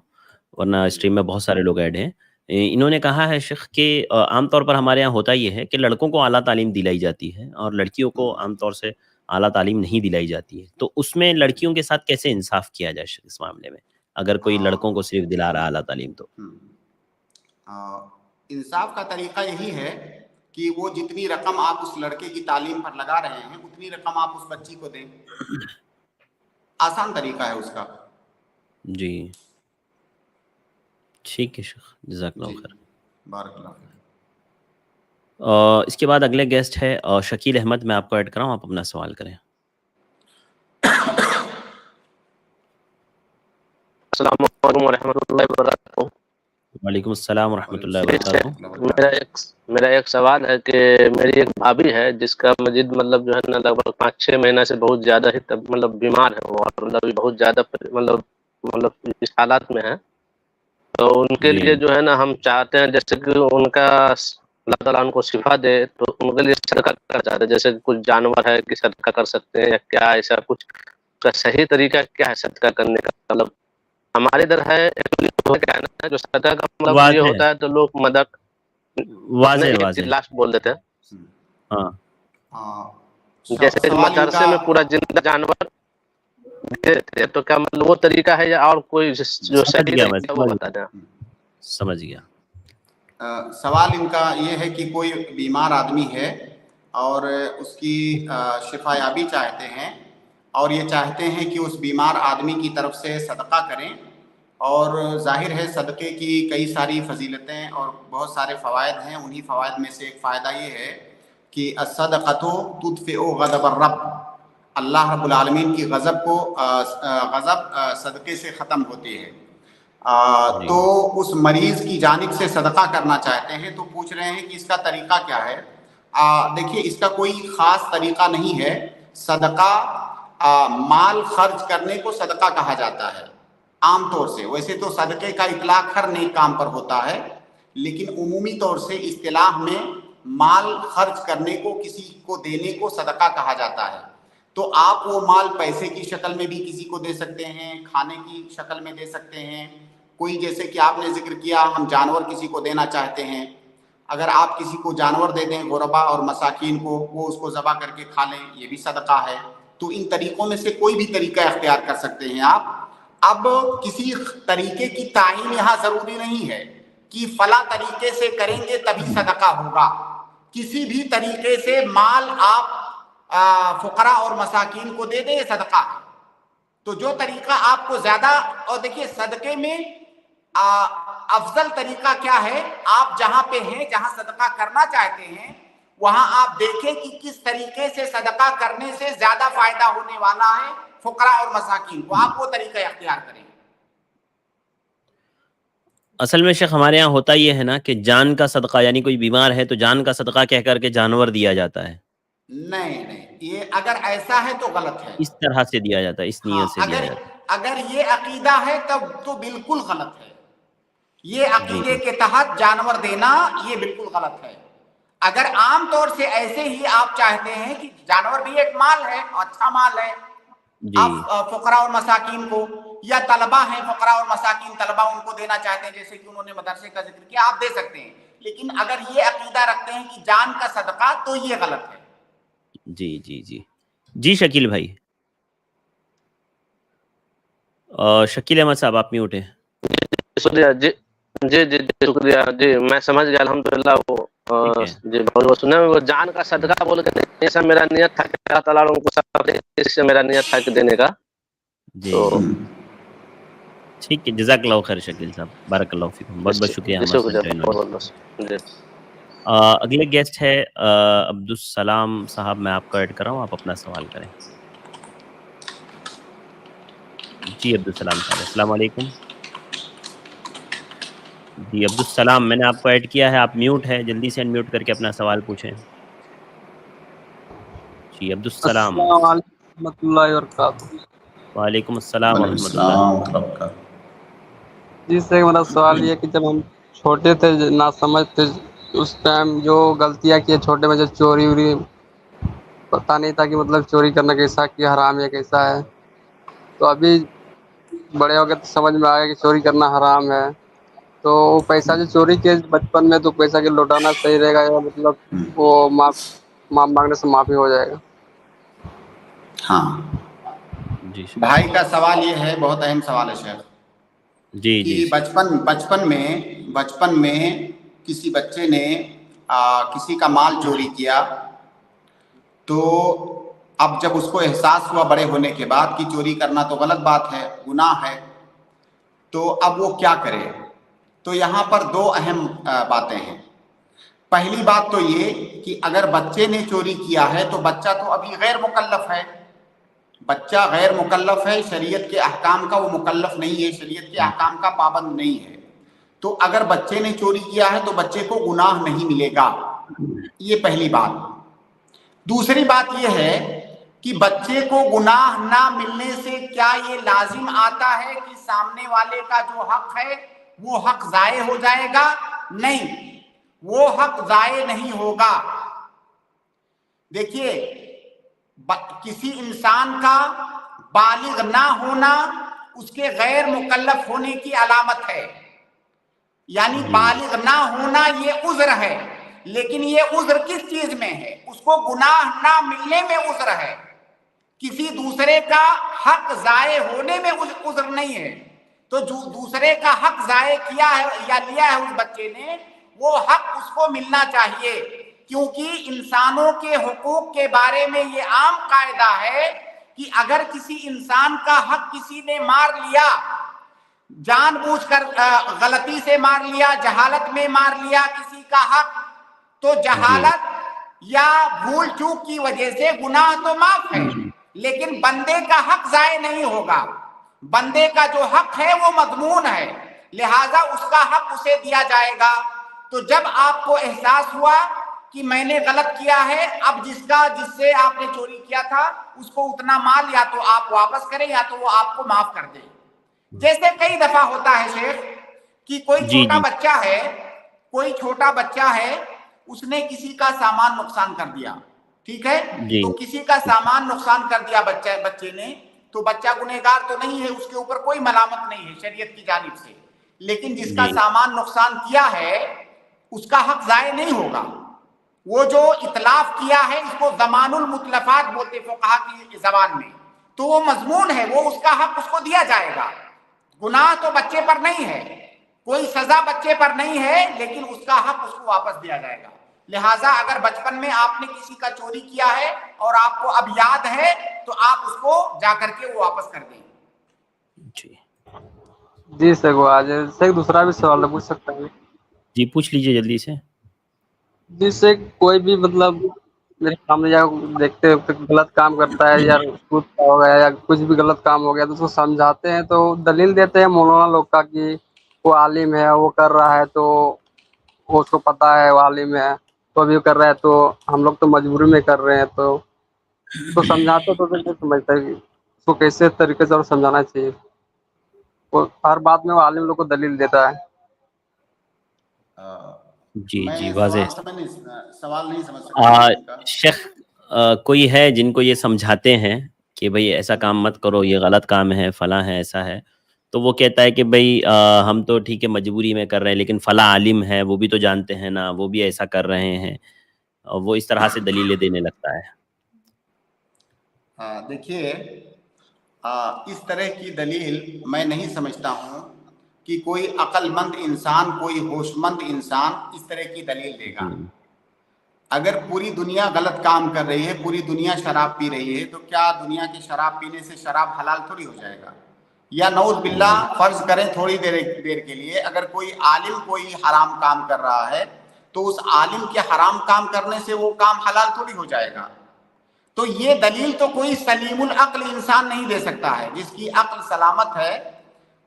ورنہ اسٹریم میں بہت سارے لوگ ایڈ ہیں۔ انہوں نے کہا ہے شیخ کہ عام طور پر ہمارے یہاں ہوتا یہ ہے کہ لڑکوں کو اعلیٰ تعلیم دلائی جاتی ہے اور لڑکیوں کو عام طور سے اعلیٰ تعلیم نہیں دلائی جاتی ہے، تو اس میں لڑکیوں کے ساتھ کیسے انصاف کیا جائے شیخ اس معاملے میں، اگر کوئی لڑکوں کو صرف دلا رہا اعلیٰ تعلیم تو؟ انصاف کا طریقہ یہی ہے کہ وہ جتنی رقم آپ اس لڑکے کی تعلیم پر لگا رہے ہیں اتنی رقم آپ اس بچی کو دیں، آسان طریقہ ہے اس کا۔ جی ٹھیک ہے شیخ، جزاک اللہ خیر۔ بارک اللہ فیک۔ اس کے بعد اگلے گیسٹ ہے شکیل احمد، میں آپ کو ایڈ کراؤں، آپ اپنا سوال کریں۔ السلام علیکم ورحمۃ اللہ وبرکاتہ۔ وعلیکم السلام ورحمۃ اللہ وبرکاتہ۔ میرا ایک سوال ہے کہ میری ایک بھابھی ہے جس کا مجید مطلب جو ہے نا لگ بھگ 5-6 مہینہ سے بہت زیادہ ہی مطلب بیمار ہے وہ، اور مطلب بہت زیادہ مطلب اس حالات میں ہے، تو ان کے لیے جو ہے نا ہم چاہتے ہیں جیسے کہ ان کا اللہ تعالیٰ ان کو شفا دے، تو ان کے لیے صدقہ کرنا چاہتے ہیں، جیسے کچھ جانور ہے کہ صدقہ کر سکتے ہیں یا کیا، ایسا کچھ کا صحیح طریقہ کیا ہے صدقہ کرنے کا؟ مطلب ہمارے ادھر ہے کیا ہے جو صدقہ کا مطلب یہ ہوتا ہے تو لوگ مدد واضح لاسٹ بول دیتے ہیں، ہاں جیسے مدرسے میں پورا زندہ جانور دیتے تو کیا مطلب وہ طریقہ ہے یا اور کوئی جو صحیح طریقہ وہ بتا دیں؟ سمجھ گیا۔ سوال ان کا یہ ہے کہ کوئی بیمار آدمی ہے اور اس کی شفا یابی چاہتے ہیں، اور یہ چاہتے ہیں کہ اس بیمار آدمی کی طرف سے صدقہ کریں، اور ظاہر ہے صدقے کی کئی ساری فضیلتیں اور بہت سارے فوائد ہیں، انہی فوائد میں سے ایک فائدہ یہ ہے کہ الصدقۃ تدفع غضب الرب، اللہ رب العالمین کی غضب صدقے سے ختم ہوتی ہے۔ تو اس مریض کی جانب سے صدقہ کرنا چاہتے ہیں، تو پوچھ رہے ہیں کہ اس کا طریقہ کیا ہے؟ دیکھیے اس کا کوئی خاص طریقہ نہیں ہے۔ صدقہ مال خرچ کرنے کو صدقہ کہا جاتا ہے عام طور سے، ویسے تو صدقے کا اطلاق ہر نیک کام پر ہوتا ہے، لیکن عمومی طور سے اصطلاح میں مال خرچ کرنے کو، کسی کو دینے کو صدقہ کہا جاتا ہے۔ تو آپ وہ مال پیسے کی شکل میں بھی کسی کو دے سکتے ہیں، کھانے کی شکل میں دے سکتے ہیں، کوئی جیسے کہ آپ نے ذکر کیا ہم جانور کسی کو دینا چاہتے ہیں، اگر آپ کسی کو جانور دے دیں غربا اور مساکین کو، وہ اس کو ذبح کر کے کھا لیں، یہ بھی صدقہ ہے۔ تو ان طریقوں میں سے کوئی بھی طریقہ اختیار کر سکتے ہیں آپ۔ اب کسی طریقے کی تعین یہاں ضروری نہیں ہے کہ فلاں طریقے سے کریں گے تبھی صدقہ ہوگا، کسی بھی طریقے سے مال آپ فقراء اور مساکین کو دے دیں یہ صدقہ ہے۔ تو جو طریقہ آپ کو زیادہ، اور دیکھیے صدقے میں افضل طریقہ کیا ہے، آپ جہاں پہ ہیں، جہاں صدقہ کرنا چاہتے ہیں، وہاں آپ دیکھیں کہ کس طریقے سے صدقہ کرنے سے زیادہ فائدہ ہونے والا ہے فقراء اور مساکین کو، آپ وہ طریقہ اختیار کریں۔ اصل میں شیخ ہمارے یہاں ہوتا یہ ہے نا کہ جان کا صدقہ، یعنی کوئی بیمار ہے تو جان کا صدقہ کہہ کر کے جانور دیا جاتا ہے۔ نہیں، یہ اگر ایسا ہے تو غلط ہے، اس طرح سے دیا جاتا ہے، اس نیت سے دیا جاتا ہے۔ اگر یہ عقیدہ ہے تب تو بالکل غلط ہے، یہ عقیدے کے تحت جانور دینا یہ بالکل غلط ہے۔ اگر عام طور سے ایسے ہی آپ چاہتے ہیں کہ جانور بھی ایک مال ہے، اچھا مال ہے، آپ فقراء اور مساکین کو، یا طلبہ ہیں فقراء اور مساکین، طلبہ ان کو دینا چاہتے ہیں جیسے کہ انہوں نے مدرسے کا ذکر کیا، آپ دے سکتے ہیں، لیکن اگر یہ عقیدہ رکھتے ہیں کہ جان کا صدقہ تو یہ غلط ہے۔ جی شکیل بھائی، شکیل احمد صاحب آپ میوٹ ہیں۔ جی شکریہ، جی میں سمجھ گیا الحمدللہ۔ وہ جی بہت سنا وہ جان کا صدقہ بول کے ایسا میرا نیت تھا کہ اللہ تعالیٰ ان کو سب اس سے میرا نیت تھا کہ دینے کا۔ جی ٹھیک ہے، جزاک اللہ خیر شکیل صاحب، بارک اللہ فیکم، بہت بہت شکریہ۔ اگلے گیسٹ ہے عبدالسلام صاحب، میں آپ کو ایڈ کر رہا ہوں، آپ اپنا سوال کریں۔ جی عبدالسلام صاحب، السلام علیکم۔ جی عبدالسلام، میں نے آپ کو ایڈ کیا ہے، آپ میوٹ ہے، جلدی سے انمیوٹ کر کے اپنا سوال پوچھیں۔ جی عبدالسلام۔ السلام علیکم ورحمۃ اللہ وبرکاتہ۔ وعلیکم السلام ورحمۃ اللہ وبرکاتہ۔ جی سے میرا سوال یہ کہ جب ہم چھوٹے تھے، ناسمجھ تھے، उस टाइम जो गलतियाँ किए छोटे में, जो चोरी वोरी, पता नहीं था कि मतलब चोरी करना कैसा, कि हराम है कैसा है। तो अभी बड़े हो गए तो समझ में आया कि चोरी करना हराम है। तो वो पैसा जो चोरी किए बचपन में, तो पैसा के लौटाना सही रहेगा, या मतलब वो माफ मांगने से माफी हो जाएगा? हाँ, जी भाई का सवाल ये है, बहुत अहम सवाल है शेख, जी जी कि बचपन में किसी बच्चे ने किसी का माल चोरी किया, तो अब जब उसको एहसास हुआ बड़े होने के बाद कि चोरी करना तो गलत बात है, गुनाह है, तो अब वो क्या करे? तो यहाँ पर दो अहम बातें हैं। पहली बात तो ये कि अगर बच्चे ने चोरी किया है तो बच्चा तो अभी गैर मुकल्लफ है, बच्चा गैर मुकल्लफ है, शरीयत के अहकाम का वो मुकल्लफ नहीं है, शरीयत के अहकाम का पाबंद नहीं है। तो अगर बच्चे ने चोरी किया है तो बच्चे को गुनाह नहीं मिलेगा, ये पहली बात। दूसरी बात ये है कि बच्चे को गुनाह ना मिलने से क्या ये लाजिम आता है कि सामने वाले का जो हक है वो हक जाये हो जाएगा? नहीं, वो हक जाये नहीं होगा। देखिए, किसी इंसान का बालिग ना होना उसके गैर मुकल्लफ होने की अलामत है, यानी बालिग ना होना ये उज़्र है, लेकिन ये उज़्र किस चीज में है? उसको गुनाह ना मिलने में उज़्र है, किसी दूसरे का हक जाये होने में उज़्र नहीं है। तो जो दूसरे का हक जाये किया है या लिया है उस बच्चे ने, वो हक उसको मिलना चाहिए, क्योंकि इंसानों के हुकूक के बारे में ये आम कायदा है कि अगर किसी इंसान का हक किसी ने मार लिया, जानबूझकर गलती से मार लिया, जहालत में मार लिया किसी का हक, तो जहालत या भूल चूक की वजह से गुनाह तो माफ है, लेकिन बंदे का हक जाये नहीं होगा। बंदे का जो हक है वो मज़मून है, लिहाजा उसका हक उसे दिया जाएगा। तो जब आपको एहसास हुआ कि मैंने गलत किया है, अब जिससे आपने चोरी किया था उसको उतना माल या तो आप वापस करें या तो वो आपको माफ कर दे। जैसे कई दफा होता है शेख कि कोई छोटा बच्चा है, उसने किसी का सामान नुकसान कर दिया, ठीक है, तो किसी का सामान नुकसान कर दिया बच्चे ने, तो बच्चा गुनहगार तो नहीं है, उसके ऊपर कोई मलामत नहीं है शरीयत की जानिब से, लेकिन जिसका सामान नुकसान किया है उसका हक जाये नहीं होगा। वो जो इतलाफ किया है, इसको ज़मानुल मुतलफात बोलते फुक़हा की ज़बान में, तो वो मज़मून है, वो उसका हक उसको दिया जाएगा। गुनाह तो बच्चे पर नहीं है, कोई सजा बच्चे पर नहीं है, लेकिन उसका हक उसको वापस दिया जाएगा। लिहाजा अगर बचपन में आपने किसी का चोरी किया है और आपको अब याद है, तो आप उसको जाकर के वो वापस कर दें। जी सर, वो आज से दूसरा भी सवाल पूछ सकता हूँ? जी पूछ लीजिए जल्दी से। जिससे कोई भी मतलब मेरे सामने या देखते वक्त गलत काम करता है, या कूद हो गया या कुछ भी गलत काम हो गया, तो उसको समझाते हैं, तो दलील देते हैं मौलाना लोग का कि वो आलिम है, वो कर रहा है, तो वो उसको पता है वो आलिम है, तो अभी कर रहा है, तो हम लोग तो मजबूरी में कर रहे हैं, तो समझाते तो नहीं समझता है उसको कैसे तरीके से और समझाना चाहिए। वो हर बात में वो आलिम लोग को दलील देता है। जी वाज़ेह। सवाल नहीं समझ सकता शेख, कोई है जिनको ये समझाते हैं कि भाई ऐसा काम मत करो, ये गलत काम है, फला है, ऐसा है, तो वो कहता है कि भाई हम तो ठीक है मजबूरी में कर रहे हैं, लेकिन फला आलिम है, वो भी तो जानते हैं ना, वो भी ऐसा कर रहे हैं, और वो इस तरह से दलीलें देने लगता है। देखिए, इस तरह की दलील मैं नहीं समझता हूँ कि कोई अक्लमंद इंसान, कोई होशमंद इंसान इस तरह की दलील देगा। अगर पूरी दुनिया गलत काम कर रही है, पूरी दुनिया शराब पी रही है, तो क्या दुनिया के शराब पीने से शराब हलाल थोड़ी हो जाएगा? या नऊज़ बिल्लाह फर्ज करें थोड़ी देर के लिए, अगर कोई आलिम कोई हराम काम कर रहा है, तो उस आलिम के हराम काम करने से वो काम हलाल थोड़ी हो जाएगा। तो ये दलील तो कोई सलीमुल अक्ल इंसान नहीं दे सकता है, जिसकी अक्ल सलामत है,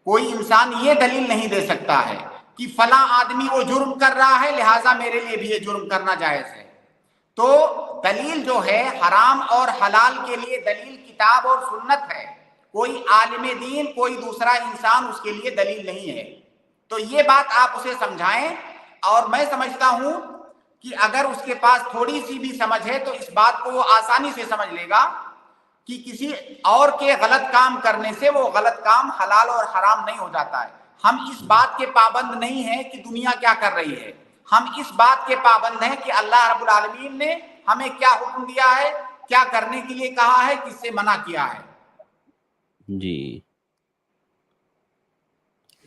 कोई इंसान ये दलील नहीं दे सकता है कि फला आदमी वो जुर्म कर रहा है, लिहाजा मेरे लिए भी ये जुर्म करना जायज है। तो दलील जो है हराम और हलाल के लिए दलील किताब और सुन्नत है, कोई आलिम दीन, कोई दूसरा इंसान उसके लिए दलील नहीं है। तो ये बात आप उसे समझाएं, और मैं समझता हूं کہ اگر اس کے پاس تھوڑی سی بھی سمجھ ہے تو اس بات کو وہ آسانی سے سمجھ لے گا کہ کسی اور کے غلط کام کرنے سے وہ غلط کام حلال اور حرام نہیں ہو جاتا ہے. ہم اس بات کے پابند نہیں ہیں کہ دنیا کیا کر رہی ہے, ہم اس بات کے پابند ہیں کہ اللہ رب العالمین نے ہمیں کیا حکم دیا ہے, کیا کرنے کے لیے کہا ہے, کس سے منع کیا ہے. جی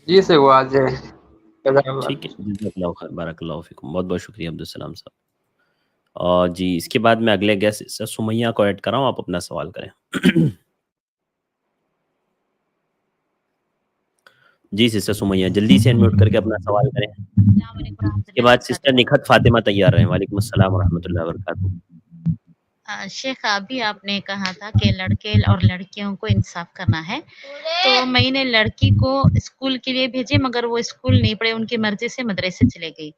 جی سے وہ آج ٹھیک ہے, جزاک اللہ خیر, بارک اللہ فیکم, بہت بہت شکریہ عبدالسلام صاحب. اور جی اس کے بعد میں اگلے گیسٹ سمیہ کو ایڈ کر رہا ہوں, آپ اپنا سوال کریں. جی سسٹر سمیہ جلدی سے انمیوٹ کر کے اپنا سوال کریں. اس کے بعد سسٹر نکھت فاطمہ تیار رہیں. وعلیکم السلام ورحمۃ اللہ وبرکاتہ. شیخ ابھی آپ نے کہا تھا کہ لڑکے اور لڑکیوں کو انصاف کرنا ہے, تو میں نے لڑکی کو اسکول کے لیے بھیجے مگر وہ اسکول نہیں پڑھے, ان کی مرضی سے مدرسے چلے گئی.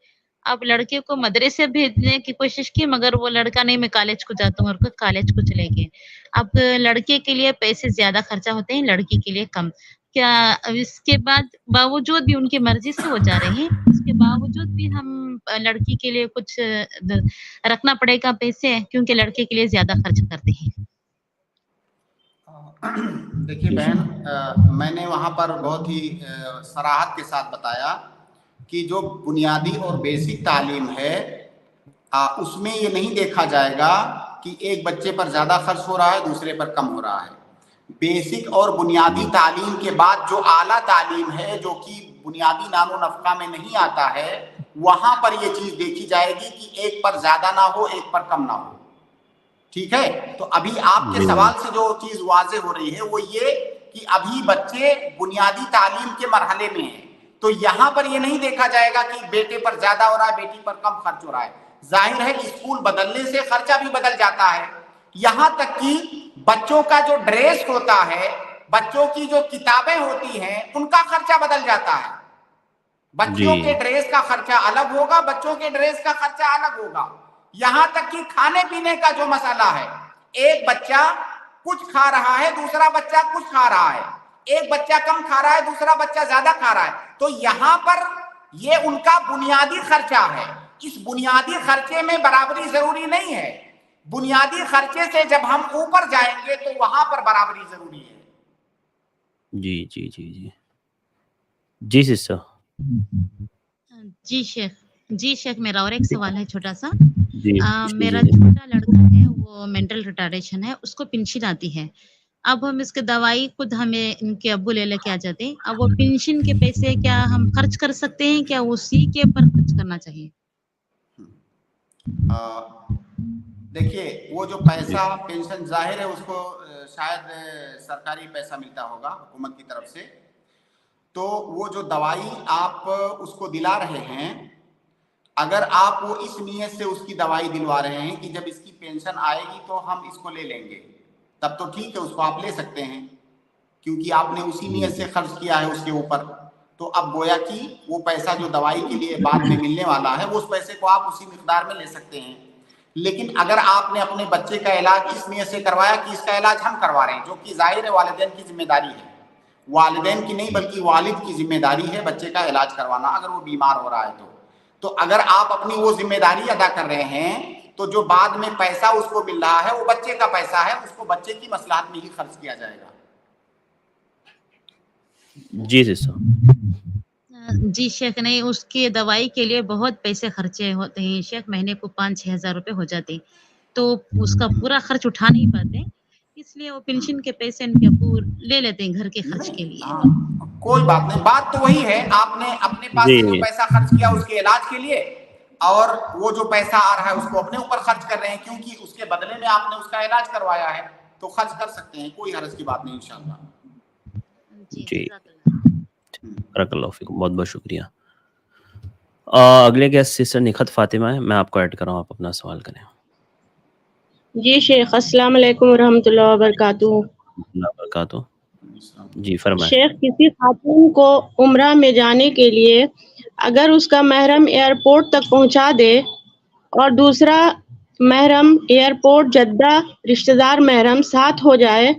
اب لڑکے کو مدرسے بھیجنے کی کوشش کی مگر وہ لڑکا نہیں, میں کالج کو جاتا ہوں, اور کالج کو چلے گئے. اب لڑکے کے لیے پیسے زیادہ خرچہ ہوتے ہیں, لڑکی کے لیے کم. کیا اس کے بعد باوجود بھی ان کی مرضی سے وہ جا رہے ہیں, اس کے باوجود بھی ہم لڑکی کے لیے کچھ رکھنا پڑے گا پیسے, کیونکہ لڑکے کے لیے زیادہ خرچ کرتے ہیں؟ دیکھیے بہن, میں نے وہاں پر بہت ہی صراحت کے ساتھ بتایا کہ جو بنیادی اور بیسک تعلیم ہے اس میں یہ نہیں دیکھا جائے گا کہ ایک بچے پر زیادہ خرچ ہو رہا ہے دوسرے پر کم ہو رہا ہے. بیسک اور بنیادی تعلیم کے بعد جو اعلیٰ تعلیم ہے جو کہ بنیادی نام و نفقہ میں نہیں آتا ہے, وہاں پر یہ چیز دیکھی جائے گی کہ ایک پر زیادہ نہ ہو ایک پر کم نہ ہو. ٹھیک ہے, تو ابھی آپ کے سوال سے جو چیز واضح ہو رہی ہے وہ یہ کہ ابھی بچے بنیادی تعلیم کے مرحلے میں ہیں, تو یہاں پر یہ نہیں دیکھا جائے گا کہ بیٹے پر زیادہ ہو رہا ہے بیٹی پر کم خرچ ہو رہا ہے. ظاہر ہے اسکول بدلنے سے خرچہ بھی بدل جاتا ہے, یہاں تک کہ بچوں کا جو ڈریس ہوتا ہے, بچوں کی جو کتابیں ہوتی ہیں, ان کا خرچہ بدل جاتا ہے. بچوں کے ڈریس کا خرچہ الگ ہوگا, بچوں کے ڈریس کا خرچہ الگ ہوگا. یہاں تک کہ کھانے پینے کا جو مسئلہ ہے, ایک بچہ کچھ کھا رہا ہے دوسرا بچہ کچھ کھا رہا ہے, ایک بچہ کم کھا رہا ہے دوسرا بچہ زیادہ کھا رہا ہے, تو یہاں پر یہ ان کا بنیادی خرچہ ہے. اس بنیادی خرچے میں برابری ضروری نہیں ہے, بنیادی خرچے سے جب ہم اوپر جائیں گے تو وہاں پر برابری ضروری ہے. جی جی جی جی جی سسٹر. جی شیخ میرا اور ایک سوال ہے چھوٹا سا. جی میرا چھوٹا لڑکا ہے, وہ مینٹل ریٹارڈیشن ہے, اس کو پنشن آتی ہے. اب ہم اس کے دوائی خود ہمیں ان کے ابو لے کے آ جاتے ہیں. اب وہ پنشن کے پیسے کیا ہم خرچ کر سکتے ہیں, کیا اسی کے اوپر خرچ کرنا چاہیے؟ دیکھیے وہ جو پیسہ پینشن ظاہر ہے اس کو شاید سرکاری پیسہ ملتا ہوگا حکومت کی طرف سے, تو وہ جو دوائی آپ اس کو دلا رہے ہیں, اگر آپ وہ اس نیت سے اس کی دوائی دلوا رہے ہیں کہ جب اس کی پینشن آئے گی تو ہم اس کو لے لیں گے, تب تو ٹھیک ہے, اس کو آپ لے سکتے ہیں کیونکہ آپ نے اسی نیت سے خرچ کیا ہے اس کے اوپر. تو اب گویا کہ وہ پیسہ جو دوائی کے لیے بعد میں ملنے والا ہے, اس پیسے کو آپ اسی مقدار میں لے سکتے ہیں. لیکن اگر آپ نے اپنے بچے کا علاج اس نیت سے کروایا کہ اس کا علاج ہم کروا رہے ہیں, جو کہ ظاہر ہے والدین کی ذمہ داری ہے, والدین کی نہیں بلکہ والد کی ذمہ داری ہے بچے کا علاج کروانا اگر وہ بیمار ہو رہا ہے تو اگر آپ اپنی وہ ذمہ داری ادا کر رہے ہیں تو جو بعد میں پیسہ اس کو مل رہا ہے وہ بچے کا پیسہ ہے, اس کو بچے کی مصلحت میں ہی خرچ کیا جائے گا. جی سسٹر. جی شیخ, نہیں اس کی دوائی کے لیے بہت پیسے خرچے ہوتے ہیں شیخ, مہینے کو 5-6 ہزار روپے ہو جاتے, تو اس کا پورا خرچ اٹھا نہیں پاتے, اس لیے وہ پینشن کے پیسے ان کے ابو لے لیتے ہیں گھر کے خرچ کے لیے. کوئی بات نہیں, بات تو وہی ہے, آپ نے اپنے پاس سے جو پیسہ خرچ کیا اس کے علاج کے لیے, اور وہ جو پیسہ آ رہا ہے اس کو اپنے اوپر خرچ کر رہے ہیں کیونکہ اس کے بدلے میں آپ نے اس کا علاج کروایا ہے, تو خرچ کر سکتے ہیں, کوئی حرج کی بات نہیں انشاءاللہ. جی بارک اللہ فیکم, بہت بہت شکریہ. اگلے گیسٹ سسٹر نکھت فاطمہ ہے, میں آپ کو ایڈ کر رہا ہوں, آپ اپنا سوال کریں. جی شیخ, السلام علیکم ورحمۃ اللہ وبرکاتہ. جی فرمائیں. شیخ, کسی خاتون کو عمرہ میں جانے کے لیے اگر اس کا محرم ایئرپورٹ تک پہنچا دے اور دوسرا محرم ایئرپورٹ جدہ رشتہ دار محرم ساتھ ہو جائے,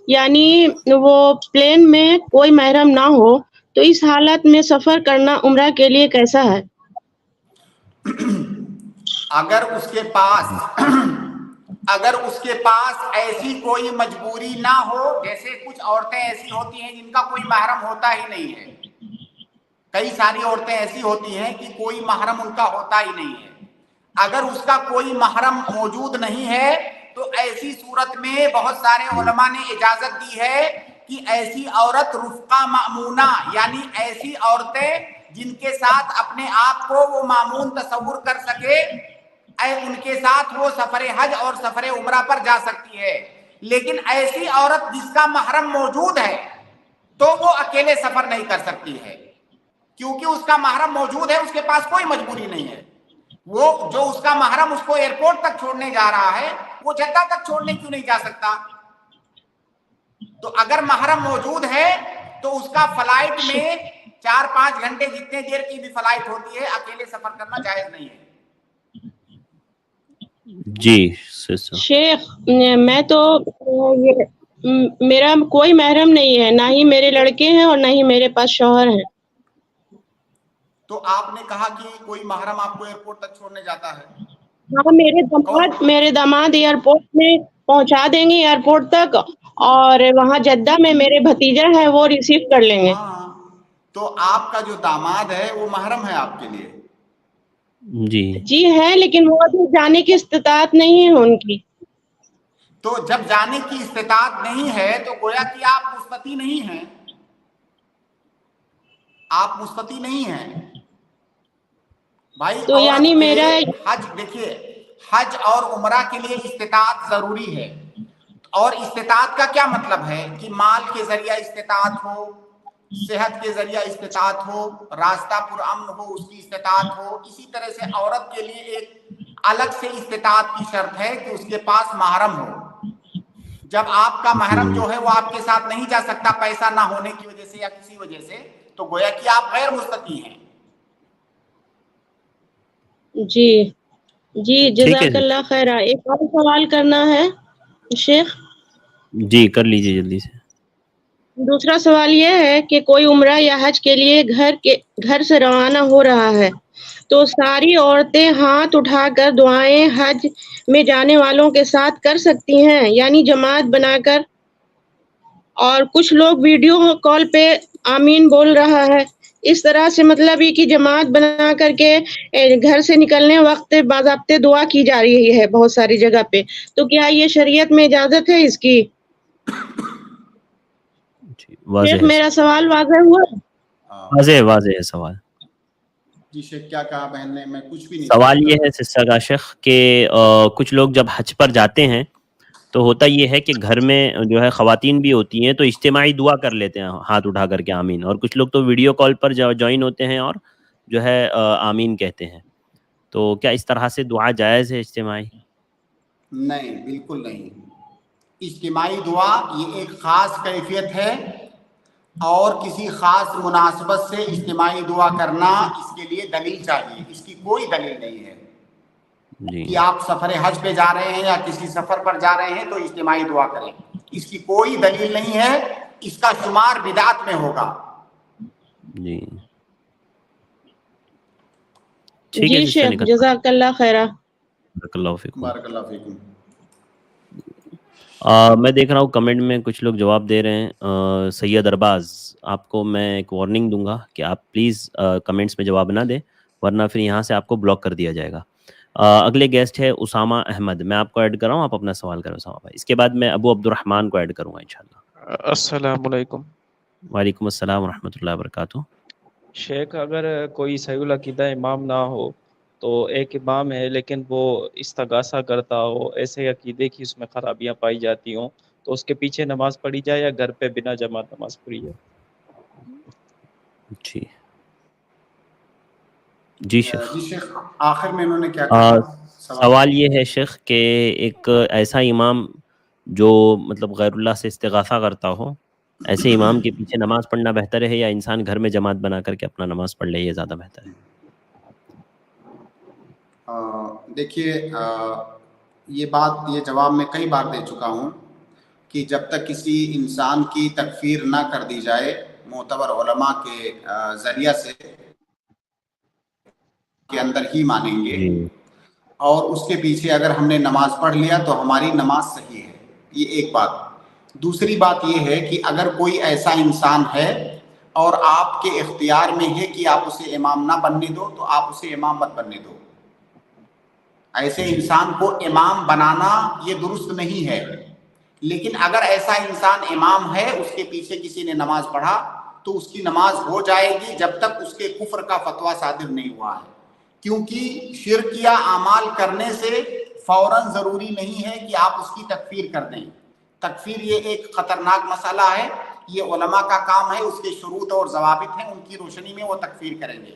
یعنی وہ پلین میں کوئی محرم نہ ہو, تو اس حالت میں سفر کرنا عمرہ کے لیے کیسا ہے؟ अगर उसके पास ऐसी कोई मजबूरी ना हो, जैसे कुछ औरतें ऐसी होती हैं जिनका कोई महरम होता ही नहीं है, कई सारी औरतें ऐसी होती हैं कि कोई महरम उनका होता ही नहीं है। अगर उसका कोई महरम मौजूद नहीं है तो ऐसी सूरत में बहुत सारे उलमा ने इजाजत दी है कि ऐसी औरत रुफ़क़ा मामूना, यानी ऐसी औरतें जिनके साथ अपने आप को वो मामून तसव्वुर कर सके, उनके साथ वो सफर हज और सफर उमरा पर जा सकती है। लेकिन ऐसी औरत जिसका महरम मौजूद है तो वो अकेले सफर नहीं कर सकती है, क्योंकि उसका महरम मौजूद है, उसके पास कोई मजबूरी नहीं है। वो जो उसका महरम उसको एयरपोर्ट तक छोड़ने जा रहा है, वो जद्दा तक छोड़ने क्यों नहीं जा सकता? तो अगर महरम मौजूद है तो उसका फ्लाइट में 4-5 घंटे जितने देर की भी फ्लाइट होती है, अकेले सफर करना जायज नहीं है। जी शेख, मैं तो मेरा कोई महरम नहीं है, ना ही मेरे लड़के हैं और ना ही मेरे पास शौहर हैं। तो आपने कहा कि कोई महरम आपको एयरपोर्ट तक छोड़ने जाता है? हाँ, मेरे दामाद एयरपोर्ट में पहुंचा देंगे एयरपोर्ट तक, और वहाँ जद्दा में मेरे भतीजा है वो रिसीव कर लेंगे। हाँ, तो आपका जो दामाद है वो महरम है आपके लिए? जी है, लेकिन वो अभी जाने की इस्तिताअत नहीं है उनकी। तो जब जाने की इस्तिताअत नहीं है तो गोया कि आप मुस्तती नहीं हैं, आप मुस्तती नहीं हैं भाई। तो यानी मेरा हज, देखिए, हज और उमरा के लिए इस्तिताअत जरूरी है। और इस्तिताअत का क्या मतलब है कि माल के जरिया इस्तिताअत हो, सेहत के जरिया इस्तिताअत हो, रास्ता पुरअमन हो, उसकी इस्तिताअत हो। इसी तरह से औरत के लिए एक अलग से इस्तिताअत की शर्त है कि उसके पास महरम हो। जब आपका महरम जो है वो आपके साथ नहीं जा सकता पैसा ना होने की वजह से या किसी वजह से, तो गोया कि आप गैर मुस्तती हैं। जी, जज़ाकल्लाह खैरा। एक और सवाल करना है शेख। जी, कर लीजिए जल्दी से। दूसरा सवाल यह है कि कोई उम्रा या हज के लिए घर से रवाना हो रहा है, तो सारी औरतें हाथ उठाकर दुआएं हज में जाने वालों के साथ कर सकती हैं, यानी जमात बनाकर, और कुछ लोग वीडियो कॉल पे आमीन बोल रहा है। इस तरह से मतलब ये कि जमात बना करके घर से निकलने वक्त बाज़ाब्ते दुआ की जा रही है बहुत सारी जगह पे, तो क्या ये शरीयत में इजाजत है इसकी? शेख, मेरा सवाल वाज़ेह हुआ? वाज़ेह है सवाल। जी शेख, क्या कहा बहन ने? मैं कुछ भी नहीं। सवाल ये है सिस्टर का शेख कि कुछ लोग जब हज पर जाते हैं तो होता ये है कि घर में जो है ख़वातीन भी होती हैं, तो इज्तिमाई दुआ कर लेते हैं हाथ उठा करके आमीन, और कुछ लोग तो वीडियो कॉल पर ज्वाइन होते हैं और जो है आमीन कहते हैं। तो क्या इस तरह से दुआ जायज़ है इज्तिमाई? नहीं, बिल्कुल नहीं। इज्तिमाई दुआ ये एक ख़ास कैफियत है, और किसी ख़ास मुनासबत से इज्तिमाई दुआ करना, इसके लिए दलील चाहिए। इसकी कोई दलील नहीं है कि आप सफ़र हज पे जा रहे हैं या किसी सफ़र पर जा रहे हैं तो इज्तिमाई दुआ करें। इसकी कोई दलील नहीं है। इसका शुमार बिदात में होगा। जी जी शेख, जज़ाकल्लाह खैरा। बारकल्लाहु फीकुम। बारकल्लाहु फीकुम। मैं देख रहा हूँ कमेंट में कुछ लोग जवाब दे रहे हैं। सैयद अरबाज, आपको मैं एक वार्निंग दूंगा कि आप प्लीज़ कमेंट्स में जवाब ना दें, वरना फिर यहाँ से आपको ब्लॉक कर दिया जाएगा। अगले गेस्ट है उसामा अहमद, मैं आपको ऐड कर रहा हूँ, आप अपना सवाल करें उसामा भाई। इसके बाद मैं अबू अब्दुर्रहमान को ऐड करूँगा इंशाल्लाह। अस्सलाम वालेकुम। वालेकुम अस्सलाम व रहमतुल्लाहि व बरकातुहू। शेख, अगर कोई सहीउल अकीदा इमाम ना हो, तो एक इमाम है लेकिन वो इस्तगासा करता हो, ऐसे अकीदे की उसमें खराबियां पाई जाती हों, तो उसके पीछे नमाज पढ़ी जाए या घर पे बिना जमात नमाज पढ़ी जाए? जी शेख। जी शेख, आखिर में उन्होंने क्या कहा? सवाल ये है शेख कि एक ऐसा इमाम जो मतलब गैरुल्लाह से इस्तिगासा करता हो, ऐसे इमाम के पीछे नमाज पढ़ना बेहतर है या इंसान घर में जमात बना करके अपना नमाज पढ़ ले, ये ज़्यादा बेहतर है? देखिए, ये जवाब मैं कई बार दे चुका हूँ कि जब तक किसी इंसान की तकफीर ना कर दी जाए मोतबर उलमा के ज़रिया से, के अंदर ही मानेंगे। اور اس کے پیچھے اگر ہم نے نماز پڑھ لیا تو ہماری نماز صحیح ہے. یہ ایک بات. دوسری بات یہ ہے کہ اگر کوئی ایسا انسان ہے اور آپ کے اختیار میں ہے کہ آپ اسے امام نہ بننے دو تو آپ اسے امام مت بننے دو. ایسے انسان کو امام بنانا یہ درست نہیں ہے. لیکن اگر ایسا انسان امام ہے, اس کے پیچھے کسی نے نماز پڑھا تو اس کی نماز ہو جائے گی جب تک اس کے کفر کا فتویٰ صادر نہیں ہوا ہے. کیونکہ شرکیہ اعمال کرنے سے فوراً ضروری نہیں ہے کہ آپ اس کی تکفیر کر دیں. تکفیر یہ ایک خطرناک مسئلہ ہے. یہ علماء کا کام ہے, اس کے شروط اور ضوابط ہیں, ان کی روشنی میں وہ تکفیر کریں گے.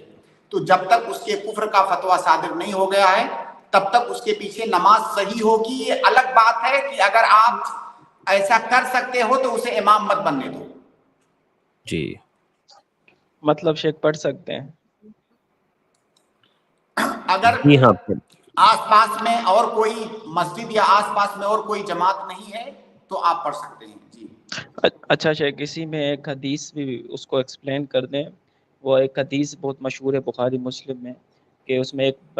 تو جب تک اس کے کفر کا فتویٰ صادر نہیں ہو گیا ہے تب تک اس کے پیچھے نماز صحیح ہوگی. یہ الگ بات ہے کہ اگر آپ ایسا کر سکتے ہو تو اسے امام مت بننے دو. جی مطلب شیخ پڑھ سکتے ہیں اگر جی ہاں آس پاس میں اور کوئی مسجد یا آس پاس میں اور کوئی جماعت نہیں ہے تو آپ پڑھ سکتے ہیں. جی اچھا شیخ, اسی میں ایک حدیث بھی اس کو ایکسپلین کر دیں. وہ ایک حدیث بہت مشہور ہے بخاری مسلم میں, کہ اس میں ایک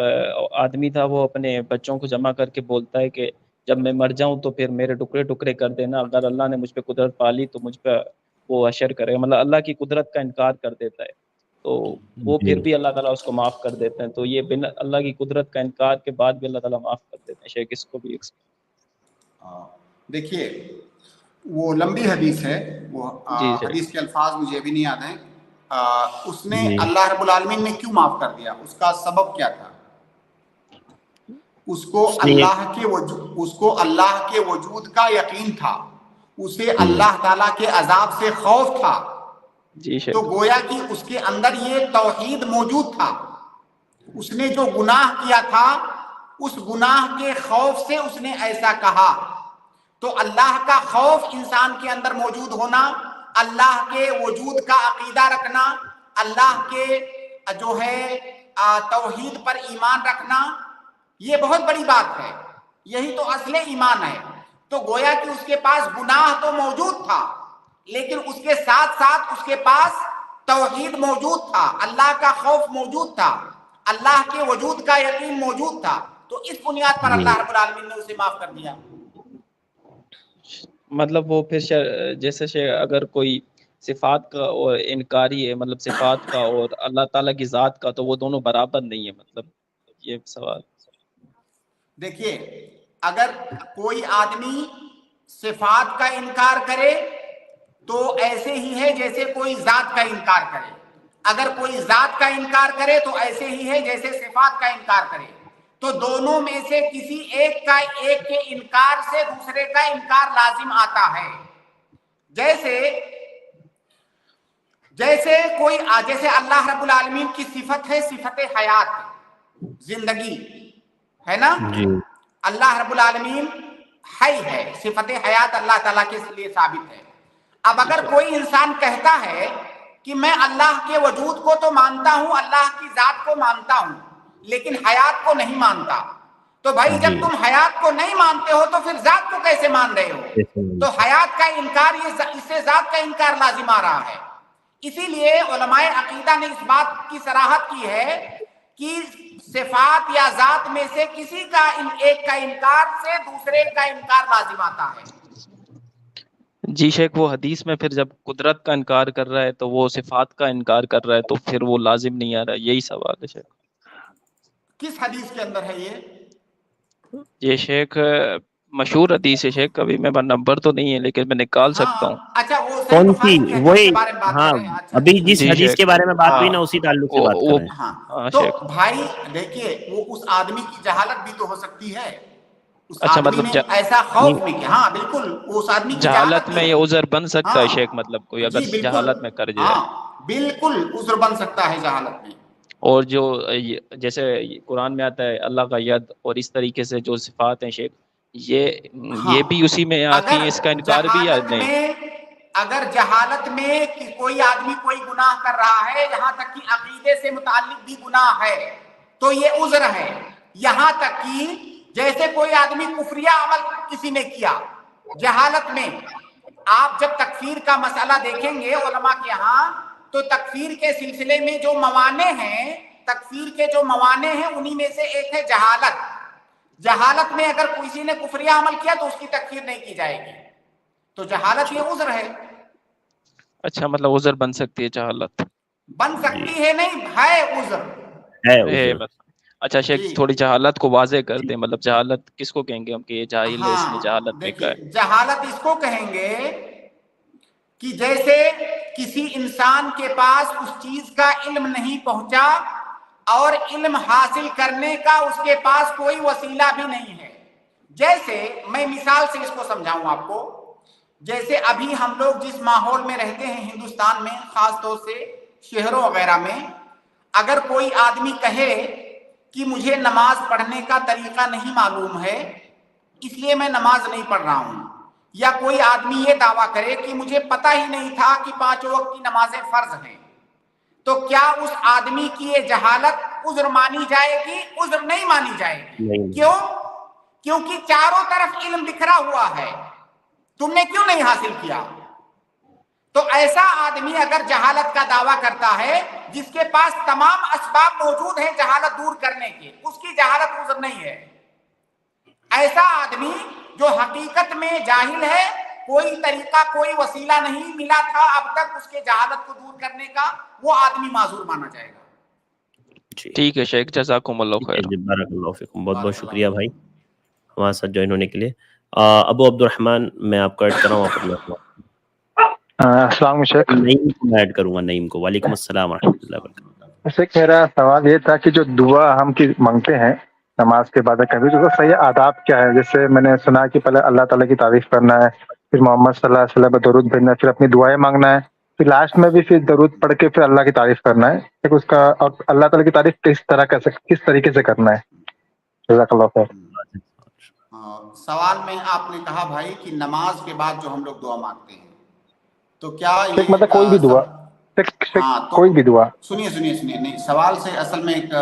آدمی تھا, وہ اپنے بچوں کو جمع کر کے بولتا ہے کہ جب میں مر جاؤں تو پھر میرے ٹکڑے ٹکڑے کر دینا, اگر اللہ نے مجھ پہ قدرت پالی تو مجھ پہ وہ اشر کرے گا. مطلب اللہ کی قدرت کا انکار کر دیتا ہے تو وہ پھر بھی اللہ تعالیٰ اس کو معاف کر دیتے ہیں. تو یہ بنا اللہ کی قدرت کا انکار کے بعد بھی اللہ تعالیٰ معاف کر دیتے ہیں. شیخ اس کو بھی دیکھیے, وہ لمبی حدیث ہے, وہ حدیث کے الفاظ مجھے بھی نہیں یاد ہیں. اس نے اللہ رب العالمین نے کیوں معاف کر دیا, اس کا سبب کیا تھا؟ اس کو اللہ کے وجود کا یقین تھا, اسے اللہ تعالیٰ کے عذاب سے خوف تھا. تو گویا کہ اس کے اندر یہ توحید موجود تھا. اس نے جو گناہ کیا تھا اس گناہ کے خوف سے اس نے ایسا کہا. تو اللہ کا خوف انسان کے اندر موجود ہونا, اللہ کے وجود کا عقیدہ رکھنا, اللہ کے جو ہے توحید پر ایمان رکھنا, یہ بہت بڑی بات ہے. یہی تو اصل ایمان ہے. تو گویا کہ اس کے پاس گناہ تو موجود تھا لیکن اس کے ساتھ ساتھ اس کے پاس توحید موجود تھا, اللہ کا خوف موجود تھا, اللہ کے وجود کا یقین موجود تھا. تو اس بنیاد پر اللہ رب العالمین نے اسے معاف کر دیا. مطلب وہ پھر جیسے اگر کوئی صفات کا اور انکاری ہے, مطلب صفات کا اور اللہ تعالیٰ کی ذات کا, تو وہ دونوں برابر نہیں ہے. مطلب یہ سوال. دیکھیے, اگر کوئی آدمی صفات کا انکار کرے تو ایسے ہی ہے جیسے کوئی ذات کا انکار کرے. اگر کوئی ذات کا انکار کرے تو ایسے ہی ہے جیسے صفات کا انکار کرے. تو دونوں میں سے کسی ایک کے انکار سے دوسرے کا انکار لازم آتا ہے. جیسے اللہ رب العالمین کی صفت ہے صفت حیات, زندگی ہے نا. اللہ رب العالمین حی ہے, صفت حیات اللہ تعالیٰ کے لیے ثابت ہے. اب اگر کوئی انسان کہتا ہے کہ میں اللہ کے وجود کو تو مانتا ہوں, اللہ کی ذات کو مانتا ہوں, لیکن حیات کو نہیں مانتا, تو بھائی جب تم حیات کو نہیں مانتے ہو تو پھر ذات کو کیسے مان رہے ہو؟ تو حیات کا انکار, اس سے ذات کا انکار لازم آ رہا ہے. اسی لیے علماء عقیدہ نے اس بات کی صراحت کی ہے کہ صفات یا ذات میں سے کسی کا ایک کا انکار سے دوسرے کا انکار لازم آتا ہے. جی شیخ, وہ حدیث میں پھر جب قدرت کا انکار کر رہا ہے تو وہ صفات کا انکار کر رہا ہے, تو پھر وہ لازم نہیں آ رہا. یہی سوال ہے شیخ. کس حدیث کے اندر ہے یہ شیخ مشہور حدیث ہے شیخ, کبھی میں نمبر تو نہیں ہے لیکن میں نکال سکتا ہوں. اچھا, وہ کون سی؟ وہی ہاں, ابھی جس حدیث کے بارے میں بات ہوئی نا اسی تعلق سے بات کر رہے ہیں. تو بھائی دیکھیے, وہ اس آدمی کی جہالت بھی تو ہو سکتی ہے. اچھا, مطلب ایسا خوف میں کہ ہاں بالکل اس آدمی کی جہالت میں یہ عذر بن سکتا ہے شیخ, مطلب کوئی اگر جہالت میں کر جائے. بالکل عذر بن سکتا ہے جہالت میں. اور جو جیسے قرآن میں آتا ہے اللہ کا ید, اور اس طریقے سے جو صفات ہیں شیخ, یہ بھی اسی میں آتی ہیں, اس کا انکار بھی یا نہیں؟ اگر جہالت میں کوئی آدمی کوئی گناہ کر رہا ہے, یہاں تک کہ عقیدے سے متعلق بھی گناہ ہے, تو یہ عذر ہے. یہاں تک کہ جیسے کوئی آدمی کفریہ عمل کسی نے کیا جہالت میں, آپ جب تکفیر کا مسئلہ دیکھیں گے علماء کے ہاں, تو تکفیر کے سلسلے میں جو موانع ہیں, تکفیر کے جو موانع ہیں انہی میں سے ایک ہے جہالت. जहालत में अगर किसी ने कुफरिया अमल किया तो उसकी तकफीर नहीं की जाएगी, तो जहालत ये उज़्र है। अच्छा, मतलब उज़्र बन सकती है जहालत? बन सकती है नहीं, है उज़्र। है। अच्छा शेख, थोड़ी जहालत को वाज़े कर दे, मतलब जहालत किसको कहेंगे हम कि ये जाहिल है, इसने जहालत में कहा है? जहालत इसको कहेंगे कि जैसे किसी इंसान के पास उस चीज का इल्म नहीं पहुंचा और इल्म हासिल करने का उसके पास कोई वसीला भी नहीं है। जैसे मैं मिसाल से इसको समझाऊं आपको, जैसे अभी हम लोग जिस माहौल में रहते हैं हिंदुस्तान में, खास तौर से शहरों वगैरह में, अगर कोई आदमी कहे कि मुझे नमाज पढ़ने का तरीका नहीं मालूम है इसलिए मैं नमाज नहीं पढ़ रहा हूं, या कोई आदमी ये दावा करे कि मुझे पता ही नहीं था कि 5 वक्त की नमाजें फर्ज हैं, तो क्या उस आदमी की ये जहालत उज़्र मानी जाएगी? उज़्र नहीं मानी जाएगी। क्यों? क्योंकि चारों तरफ इल्म बिखरा हुआ है, तुमने क्यों नहीं हासिल किया? तो ऐसा आदमी अगर जहालत का दावा करता है जिसके पास तमाम असबाब मौजूद हैं जहालत दूर करने के, उसकी जहालत उज़्र नहीं है। ऐसा आदमी जो हकीकत में जाहिल है, कोई तरीका कोई वसीला नहीं मिला था अब तक उसके जहालत को दूर करने का, वो आदमी माजूर माना जाएगा। ठीक है शेख, जज़ाकुमुल्लाह खैर। बारकल्लाहु फिकुम, बहुत बहुत शुक्रिया भाई हमारे साथ ज्वाइन होने के लिए। अबू अब्दुर्रहमान, मैं आपको ऐड कर रहा हूँ। अस्सलाम शेख। नईम को ऐड करूंगा, नईम को। वालेकुम अस्सलाम व रहमतुल्लाहि व बरकातहू। शेख मेरा सवाल ये था कि जो दुआ हम की मांगते हैं नमाज के बाद कभी, तो सही आदाब क्या है? जैसे मैंने सुना कि पहले अल्लाह ताला की तारीफ करना है, फिर मोहम्मद सल्लल्लाहु अलैहि वसल्लम पर दरूद भेजना, फिर अपनी दुआएं मांगना है, फिर लास्ट में भी फिर दरूद पढ़ के फिर अल्लाह की तारीफ करना है। फिर उसका और अल्लाह ताला की तारीफ किस तरीके से करना है? जज़ाकल्लाह खैर। सवाल में आपने कहा भाई कि नमाज के बाद जो हम लोग दुआ मांगते हैं, तो क्या शेख मतलब कोई भी दुआ? हाँ, तो कोई भी दुआ? सुनिए, नहीं, सवाल से असल में एक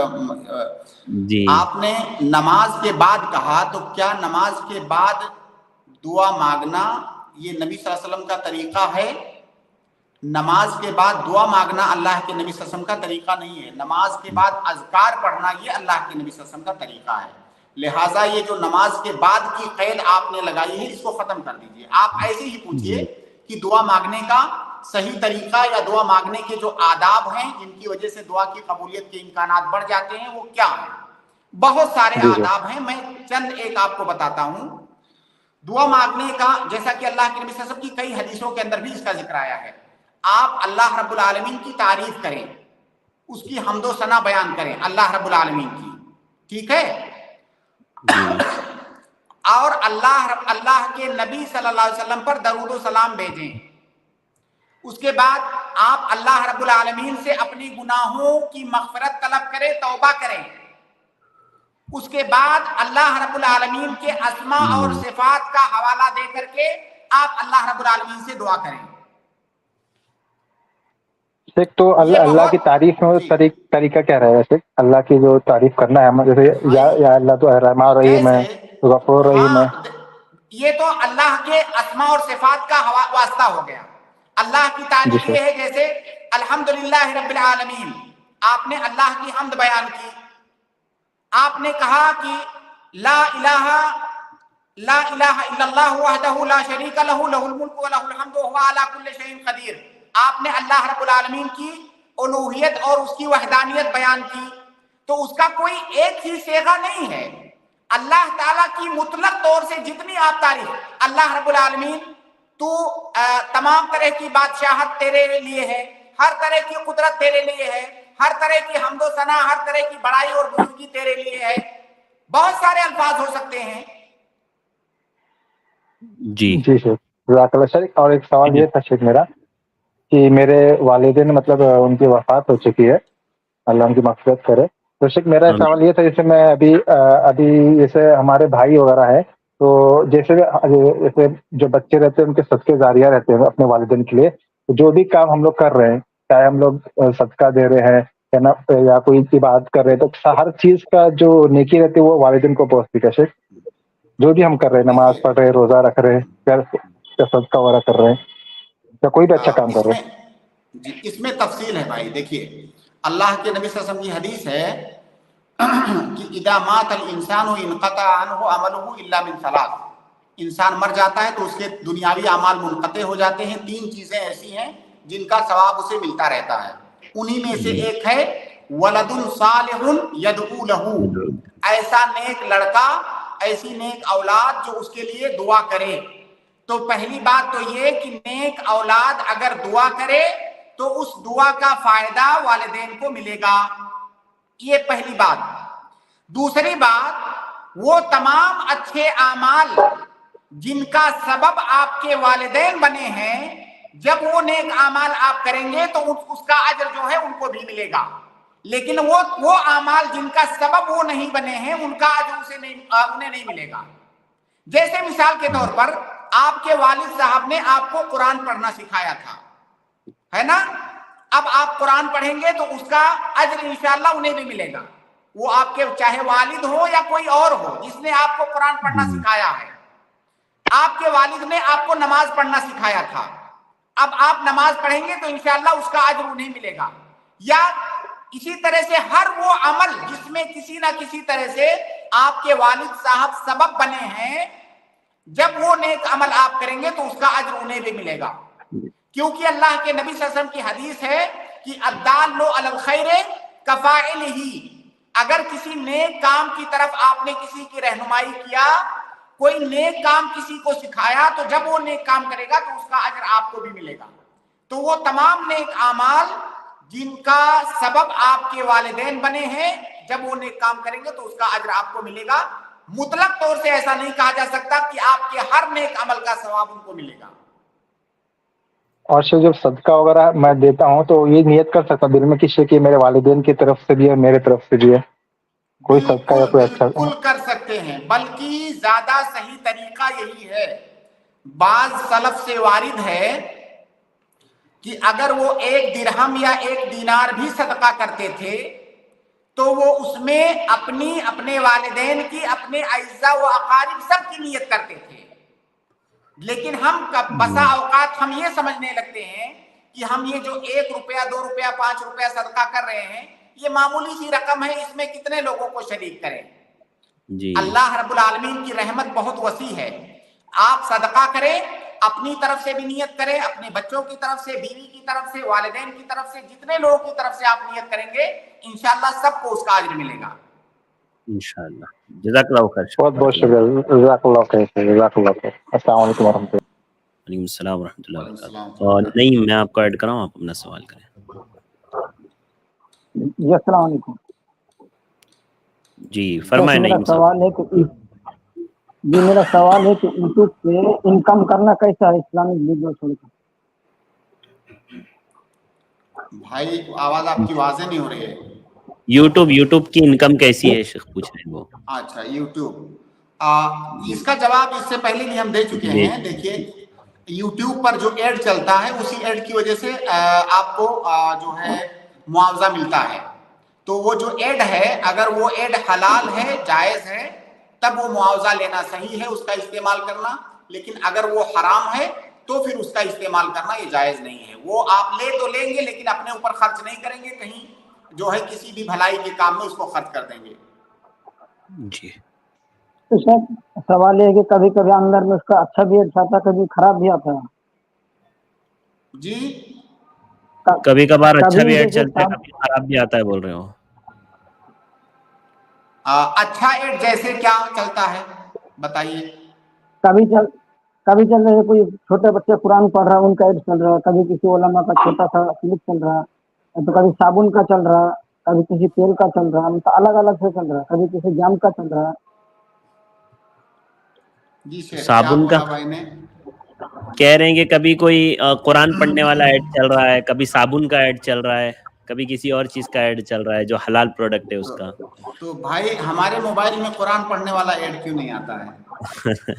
आपने नमाज के बाद कहा, तो क्या नमाज के बाद दुआ मांगना ये नबी सल्लल्लाहु अलैहि वसल्लम का तरीका है? नमाज के बाद दुआ मांगना अल्लाह के नबी सल्लल्लाहु अलैहि वसल्लम का तरीका नहीं है। नमाज के बाद अज़कार पढ़ना ये अल्लाह के नबी सल्लल्लाहु अलैहि वसल्लम का तरीका है। लिहाजा ये जो नमाज के बाद की कैद आपने लगाई है इसको खत्म कर दीजिए। आप ऐसे ही पूछिए कि दुआ मांगने का सही तरीका या दुआ मांगने के जो आदाब हैं जिनकी वजह से दुआ की कबूलियत के इम्कानात बढ़ जाते हैं वो क्या है? बहुत सारे आदाब हैं, मैं चंद एक आपको बताता हूं। दुआ मांगने का, जैसा कि अल्लाह के नबी सल्लल्लाहु अलैहि वसल्लम की कई हदीसों के अंदर भी इसका जिक्र आया है, आप अल्लाह रब्बुल आलमीन की तारीफ करें, उसकी हम्दो सना बयान करें अल्लाह रब्बुल आलमीन की, ठीक है? और अल्लाह के नबी सल्लल्लाहु अलैहि वसल्लम पर दरूद व सलाम भेजें। उसके बाद आप अल्लाह रब्बुल आलमीन से अपनी गुनाहों की मग़फ़िरत तलब करें, तौबा करें। उसके बाद अल्लाह रब्बुल आलमीन के अस्मा और सिफात का हवाला दे करके आप अल्लाह रब्बुल आलमीन से दुआ करें। शेख तो अल्लाह की तारीफ में तरीका क्या रहेगा शेख? अल्लाह की जो तारीफ करना है, जैसे या अल्लाह तो रहमान रहीम है, गफूर रहीम है, ये तो अल्लाह के अस्मा और सिफात का वास्ता हो गया। अल्लाह की तारीफ ये है जैसे अल्हम्दुलिल्लाह रब्बिल आलमीन, आपने अल्लाह की हम्द बयान की, आपने कहा कि ला इलाहा इल्लल्लाहु वहदहु ला शरीका लहु लहुल मुल्कु व लहुल हम्दु व हुवा अला कुल्लि शैइन कदीर। आपने अल्लाह रब्बुल आलमीन की उलूहियत और उसकी वहदानियत बयान की, तो उसका कोई एक ही सेगा नहीं है। अल्लाह ताला की मुतलक तौर से जितनी आप तारीफ, अल्लाह रब्बुल आलमीन तू तमाम तरह की बादशाहत तेरे लिए है, हर तरह की कुदरत तेरे लिए है, हर तरह की हम्दो सना, हर तरह की बड़ाई और बुजुर्गी तेरे लिए है। बहुत सारे अल्फाज हो सकते हैं। जी शेख, जज़ाकल्लाह शेख। और एक सवाल ये था शेख मेरा कि मेरे वालिदैन मतलब उनकी वफात हो चुकी है, अल्लाह उनकी मग़फ़िरत करे। तो शेख मेरा सवाल ये था, जैसे मैं अभी जैसे हमारे भाई वगैरह है, तो जैसे जो बच्चे रहते हैं उनके सदके जारिया रहते हैं अपने वालिदैन के लिए, तो जो भी काम हम लोग कर रहे हैं, चाहे हम लोग सदका दे रहे हैं या कोई इबादत कर रहे हैं, तो हर चीज का जो नेकी रहती है वो वालिदैन को पहुंचती है शेख। जो भी हम कर रहे हैं, नमाज पढ़ रहे हैं, रोजा रख रहे हैं, या सदका वगैरह कर रहे हैं, या कोई भी अच्छा काम कर रहे हैं। इसमें तफसील है भाई। देखिए, अल्लाह के नबी सल्लल्लाहु अलैहि वसल्लम की हदीस है कि इदा मातल इंसानु इनक़ता अन्हु अमलुहु इल्ला मिन सलास, इंसान मर जाता है तो उसके दुनियावी अमाल मुनक़ते हो जाते हैं। 3 चीजें ऐसी हैं जिनका सवाब उसे मिलता रहता है। उन्हीं में से एक है वलदुन सालिहुन यदऊ लहू, ऐसा नेक लड़का, ऐसी नेक औलाद जो उसके लिए दुआ करे। तो पहली बात तो ये कि नेक औलाद अगर दुआ करे तो उस दुआ का फायदा वालिदैन को मिलेगा, ये पहली बात। दूसरी बात, वो तमाम अच्छे आमाल जिनका सबब आपके वालिदैन बने हैं, जब वो नेक आमाल आप करेंगे तो उसका अजर जो है उनको भी मिलेगा। लेकिन वो आमाल जिनका सबब वो नहीं बने हैं, उनका अजर उन्हें नहीं मिलेगा। जैसे मिसाल के तौर पर आपके वालिद साहब ने आपको कुरान पढ़ना सिखाया था, है ना? अब आप कुरान पढ़ेंगे तो उसका अजर इंशाअल्लाह उन्हें भी मिलेगा। वो आपके चाहे वालिद हो या कोई और हो जिसने आपको कुरान पढ़ना सिखाया है। आपके वालिद ने आपको नमाज पढ़ना सिखाया था, अब आप नमाज पढ़ेंगे तो इंशाअल्लाह उसका अजर उन्हें मिलेगा। या इसी तरह से हर वो अमल जिसमें किसी ना किसी तरह से आपके वालिद साहब सबब बने हैं, जब वो नेक अमल आप करेंगे तो उसका अजर उन्हें भी मिलेगा। क्योंकि अल्लाह के नबी सल्लल्लाहु अलैहि वसल्लम की हदीस है कि अद्दाल्लु अलल खैर कफाइलिही, अगर किसी नेक काम की तरफ आपने किसी की रहनुमाई किया, कोई नेक काम किसी को सिखाया, तो जब वो नेक काम करेगा तो उसका अजर आपको भी मिलेगा। तो वो तमाम नेक आमाल जिनका सबब आपके वालिदैन बने हैं, जब वो नेक काम करेंगे तो उसका अजर आपको मिलेगा। मुतलक तौर से ऐसा नहीं कहा जा सकता कि आपके हर नेक अमल का सवाब उनको मिलेगा। और शेख जब सदका वगैरह मैं देता हूँ तो ये नियत कर सकता दिल में कि शेख ये मेरे वालिदैन की तरफ से भी है, मेरे तरफ से भी है, कोई सदका या कोई अच्छा? बिल्कुल कर सकते हैं, बल्कि ज्यादा सही तरीका यही है। बाज सलफ से वारिद है कि अगर वो 1 दिरहम या 1 दीनार भी सदका करते थे तो वो उसमें अपनी, अपने वालिदैन की, अपने अइज़्ज़ा व अकारिब सबकी नियत करते थे। लेकिन हम बसा औकात हम ये समझने लगते हैं कि हम ये जो 1 रुपया, 2 रुपया, 5 रुपया सदका कर रहे हैं, ये मामूली सी रकम है, इसमें कितने लोगों को शरीक करें। जी। अल्लाह रब्बुल आलमीन की रहमत बहुत वसी है। आप सदका करें, अपनी तरफ से भी नियत करें, अपने बच्चों की तरफ से, बीवी की तरफ से, वालिदैन की तरफ से, जितने लोगों की तरफ से आप नियत करेंगे, इंशाअल्लाह सबको उसका अजर मिलेगा इंशाअल्लाह। जज़ाकल्लाहु खैर। बहुत बहुत शुक्रिया, जज़ाकल्लाहु खैर, जज़ाकल्लाहु खैर। अस्सलाम वालेकुम वरहमतुल्लाह। वालेकुम अस्सलाम वरहमतुल्लाहि वबरकातुहू। और नहीं, मैं आपको ऐड कराऊं, आप अपना सवाल करें। जी अस्सलाम वालेकुम। जी फरमाएं। मेरा सवाल है कि मेरा सवाल है कि यूट्यूब पे इनकम करना कैसा है इस्लामिक वीडियो छोड़कर? भाई आवाज आपकी वाज़ेह नहीं हो रही है। यूट्यूब की इनकम कैसी है शेख पूछ रहे हैं वो। अच्छा यूट्यूब, इसका जवाब इससे पहले भी हम दे चुके हैं। देखिए यूट्यूब पर जो एड चलता है उसी एड की वजह से आपको जो है मुआवजा मिलता है। तो वो जो एड है, अगर वो एड हलाल है, जायज है, तब वो मुआवजा लेना सही है, उसका इस्तेमाल करना। लेकिन अगर वो हराम है तो फिर उसका इस्तेमाल करना ये जायज नहीं है। वो आप ले तो लेंगे लेकिन अपने ऊपर खर्च नहीं करेंगे, कहीं जो है किसी भी भलाई के काम में उसको खर्च कर देंगे। जी। तो सवाल ये है कि कभी कभी अंदर में उसका अच्छा भी आता है, कभी खराब भी आता है। जी कभी कभार अच्छा भी एड चलता है, कभी खराब भी आता है, बोल रहे हो। अच्छा एड जैसे क्या चलता है बताइए। कभी चल रहे हैं, कोई छोटे बच्चे कुरान पढ़ रहा है उनका एड चल रहा है, कभी किसी उलमा का छोटा सा क्लिप चल रहा है, तो कभी साबुन का चल रहा है, कभी किसी तेल का चल रहा है, तो अलग अलग से चल रहा है, कभी किसी जाम का चल रहा है। जी साबुन का कह रहे हैं कि कभी कोई कुरान पढ़ने वाला ऐड चल रहा है, कभी साबुन का ऐड चल रहा है, कभी किसी और चीज का ऐड चल रहा है जो हलाल प्रोडक्ट है उसका। तो भाई हमारे मोबाइल में कुरान पढ़ने वाला ऐड क्यों नहीं आता है?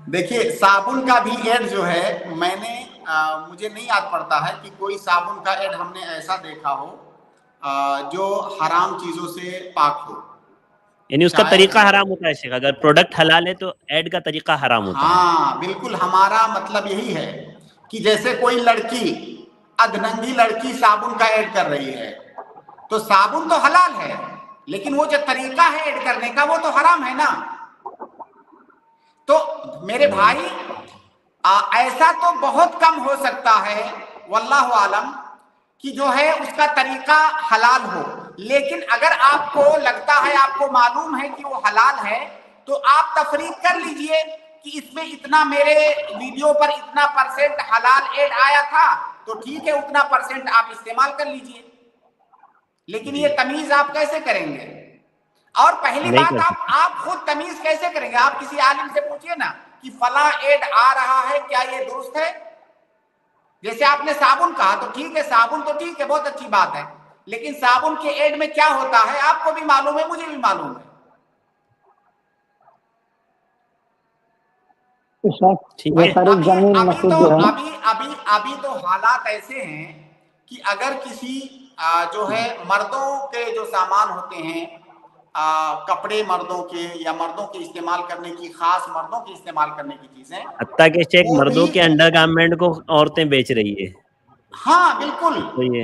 देखिए साबुन का भी ऐड जो है, मैंने मुझे नहीं याद पड़ता है कि कोई साबुन का ऐड हमने ऐसा देखा हो जो हराम चीजों से पाक हो। यानी उसका तरीका हराम होता है शेख, अगर प्रोडक्ट हलाल है तो ऐड का तरीका हराम होता है। हाँ बिल्कुल, हमारा मतलब यही है कि जैसे कोई लड़की, अधनंगी लड़की साबुन का ऐड कर रही है, तो साबुन तो हलाल है लेकिन वो जो तरीका है ऐड करने का वो तो हराम है ना। तो मेरे भाई ऐसा तो बहुत कम हो सकता है वल्लाहु आलम कि जो है उसका तरीका हलाल हो, लेकिन अगर आपको लगता है, आपको मालूम है कि वो हलाल है, तो आप तफरीक कर लीजिए कि इसमें इतना, मेरे वीडियो पर इतना % हलाल ऐड आया था, तो ठीक है उतना % आप इस्तेमाल कर लीजिए। लेकिन ये तमीज आप कैसे करेंगे? और पहली बात, आप खुद तमीज कैसे करेंगे? आप किसी आलिम से पूछिए ना कि फला ऐड आ रहा है, क्या ये दुरुस्त है? जैसे आपने साबुन कहा, तो ठीक है, साबुन तो ठीक है, बहुत अच्छी बात है, लेकिन साबुन के ऐड में क्या होता है आपको भी मालूम है, मुझे भी मालूम है। अभी तो हालात ऐसे हैं कि अगर किसी जो है मर्दों के जो सामान होते हैं, कपड़े मर्दों के या मर्दों के इस्तेमाल करने की, खास मर्दों के इस्तेमाल करने की चीजें, हत्ता के शेख मर्दों के अंडरगारमेंट को औरतें बेच रही है। हाँ बिल्कुल, तो ये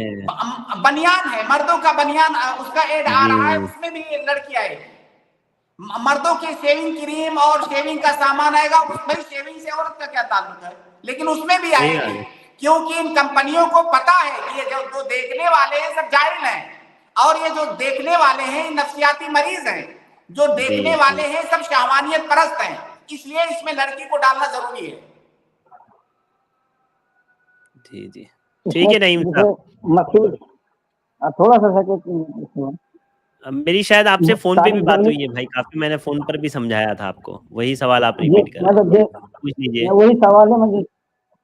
बनियान है, मर्दों का बनियान, उसका ऐड आ रहा है, उसमें भी लड़की आएगी। मर्दों के शेविंग क्रीम और शेविंग का सामान आएगा, उसमें शेविंग से औरत का क्या ताल्लुक है, लेकिन उसमें भी आएगी, क्योंकि इन कंपनियों को पता है कि ये जो देखने वाले हैं सब जाहिल हैं, और ये जो देखने वाले हैं नफ्सियाती मरीज हैं, जो देखने वाले हैं सब शहवानियत परस्त हैं, इसलिए इसमें लड़की को डालना जरूरी है। जी जी ठीक है नईम साहब, थोड़ा सा मेरी शायद आपसे फोन पे भी बात हुई है भाई, काफी मैंने फोन पर भी समझाया था आपको, वही सवाल आप रिपीट कर पूछ लीजिए। वही सवाल है, मुझे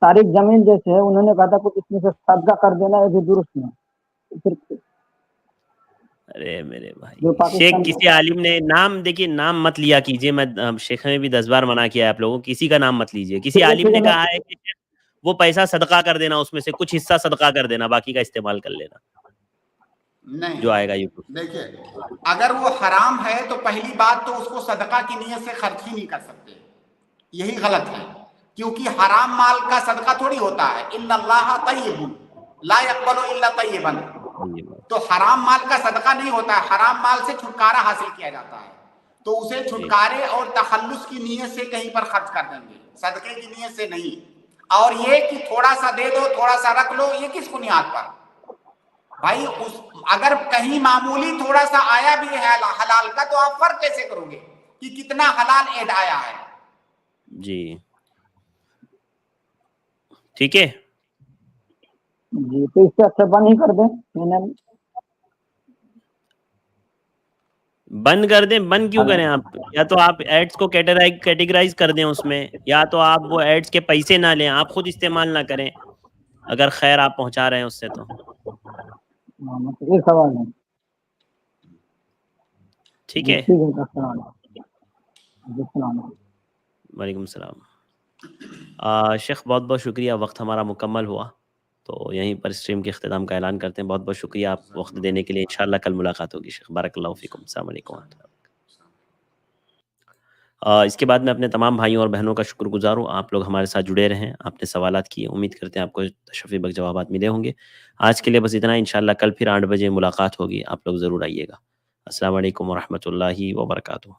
तारीख जमीन जैसे है, उन्होंने कहा था कुछ इसमें से सदका कर देना, ये भी दुरुस्त नहीं। अरे मेरे भाई, शेख किसी आलिम ने नाम, देखिए नाम मत लिया कीजिए, मैं शेख ने भी 10 बार मना किया है आप लोगों, किसी का नाम मत लीजिए। किसी आलिम ने कहा है कि वो पैसा सदका कर देना, उसमें से कुछ हिस्सा सदका कर देना, बाकी का इस्तेमाल कर लेना, नहीं जो आएगा यूट्यूब। देखिए, अगर वो हराम है तो पहली बात तो उसको सदका की नीयत से खर्च ही नहीं कर सकते, यही गलत है, क्योंकि हराम माल का सदका थोड़ी होता है। इन्नल्लाह तय्यबुन ला यक़बलु इल्ला तय्यबन, तो हराम माल का सदका नहीं होता है, हराम माल से छुटकारा हासिल किया जाता है, तो उसे छुटकारे और तखल्लुस की नीयत से कहीं पर खर्च कर देंगे, सदके की नीयत से नहीं। और ये कि थोड़ा सा दे दो, थोड़ा सा रख लो, ये किस बुनियाद पर भाई? अगर कहीं मामूली थोड़ा सा आया भी है हलाल का, तो आप फर्क कैसे करोगे कि कितना हलाल ऐड आया है? जी ठीक है जी, तो इससे अच्छा बंद ही कर दें, बंद कर दें। बंद क्यों करें आप? या तो आप एड्स को कैटेगराइज कर दें उसमें, या तो आप वो एड्स के पैसे ना लें, आप खुद इस्तेमाल ना करें, अगर खैर आप पहुंचा रहे हैं उससे। तो ये सवाल है, ठीक है। वालेकुम सलाम। शेख बहुत बहुत शुक्रिया, वक्त हमारा मुकम्मल हुआ, तो यहीं पर स्ट्रीम के अख्तिताम का ऐलान करते हैं। बहुत बहुत शुक्रिया आप वक्त देने के लिए, इंशाल्लाह कल मुलाकात होगी शेख। बारकल्लाहु फीकुम। अस्सलाम वालेकुम। इसके बाद मैं अपने तमाम भाइयों और बहनों का शुक्रगुजार हूँ, आप लोग हमारे साथ जुड़े रहें, आपने सवालात किए, उम्मीद करते हैं आपको तशफ़ी बख्श जवाबात मिले होंगे। आज के लिए बस इतना, इंशाल्लाह कल फिर 8 बजे मुलाकात होगी, आप लोग ज़रूर आइएगा। अस्सलाम वालेकुम व रहमतुल्लाहि व बरकातुहू।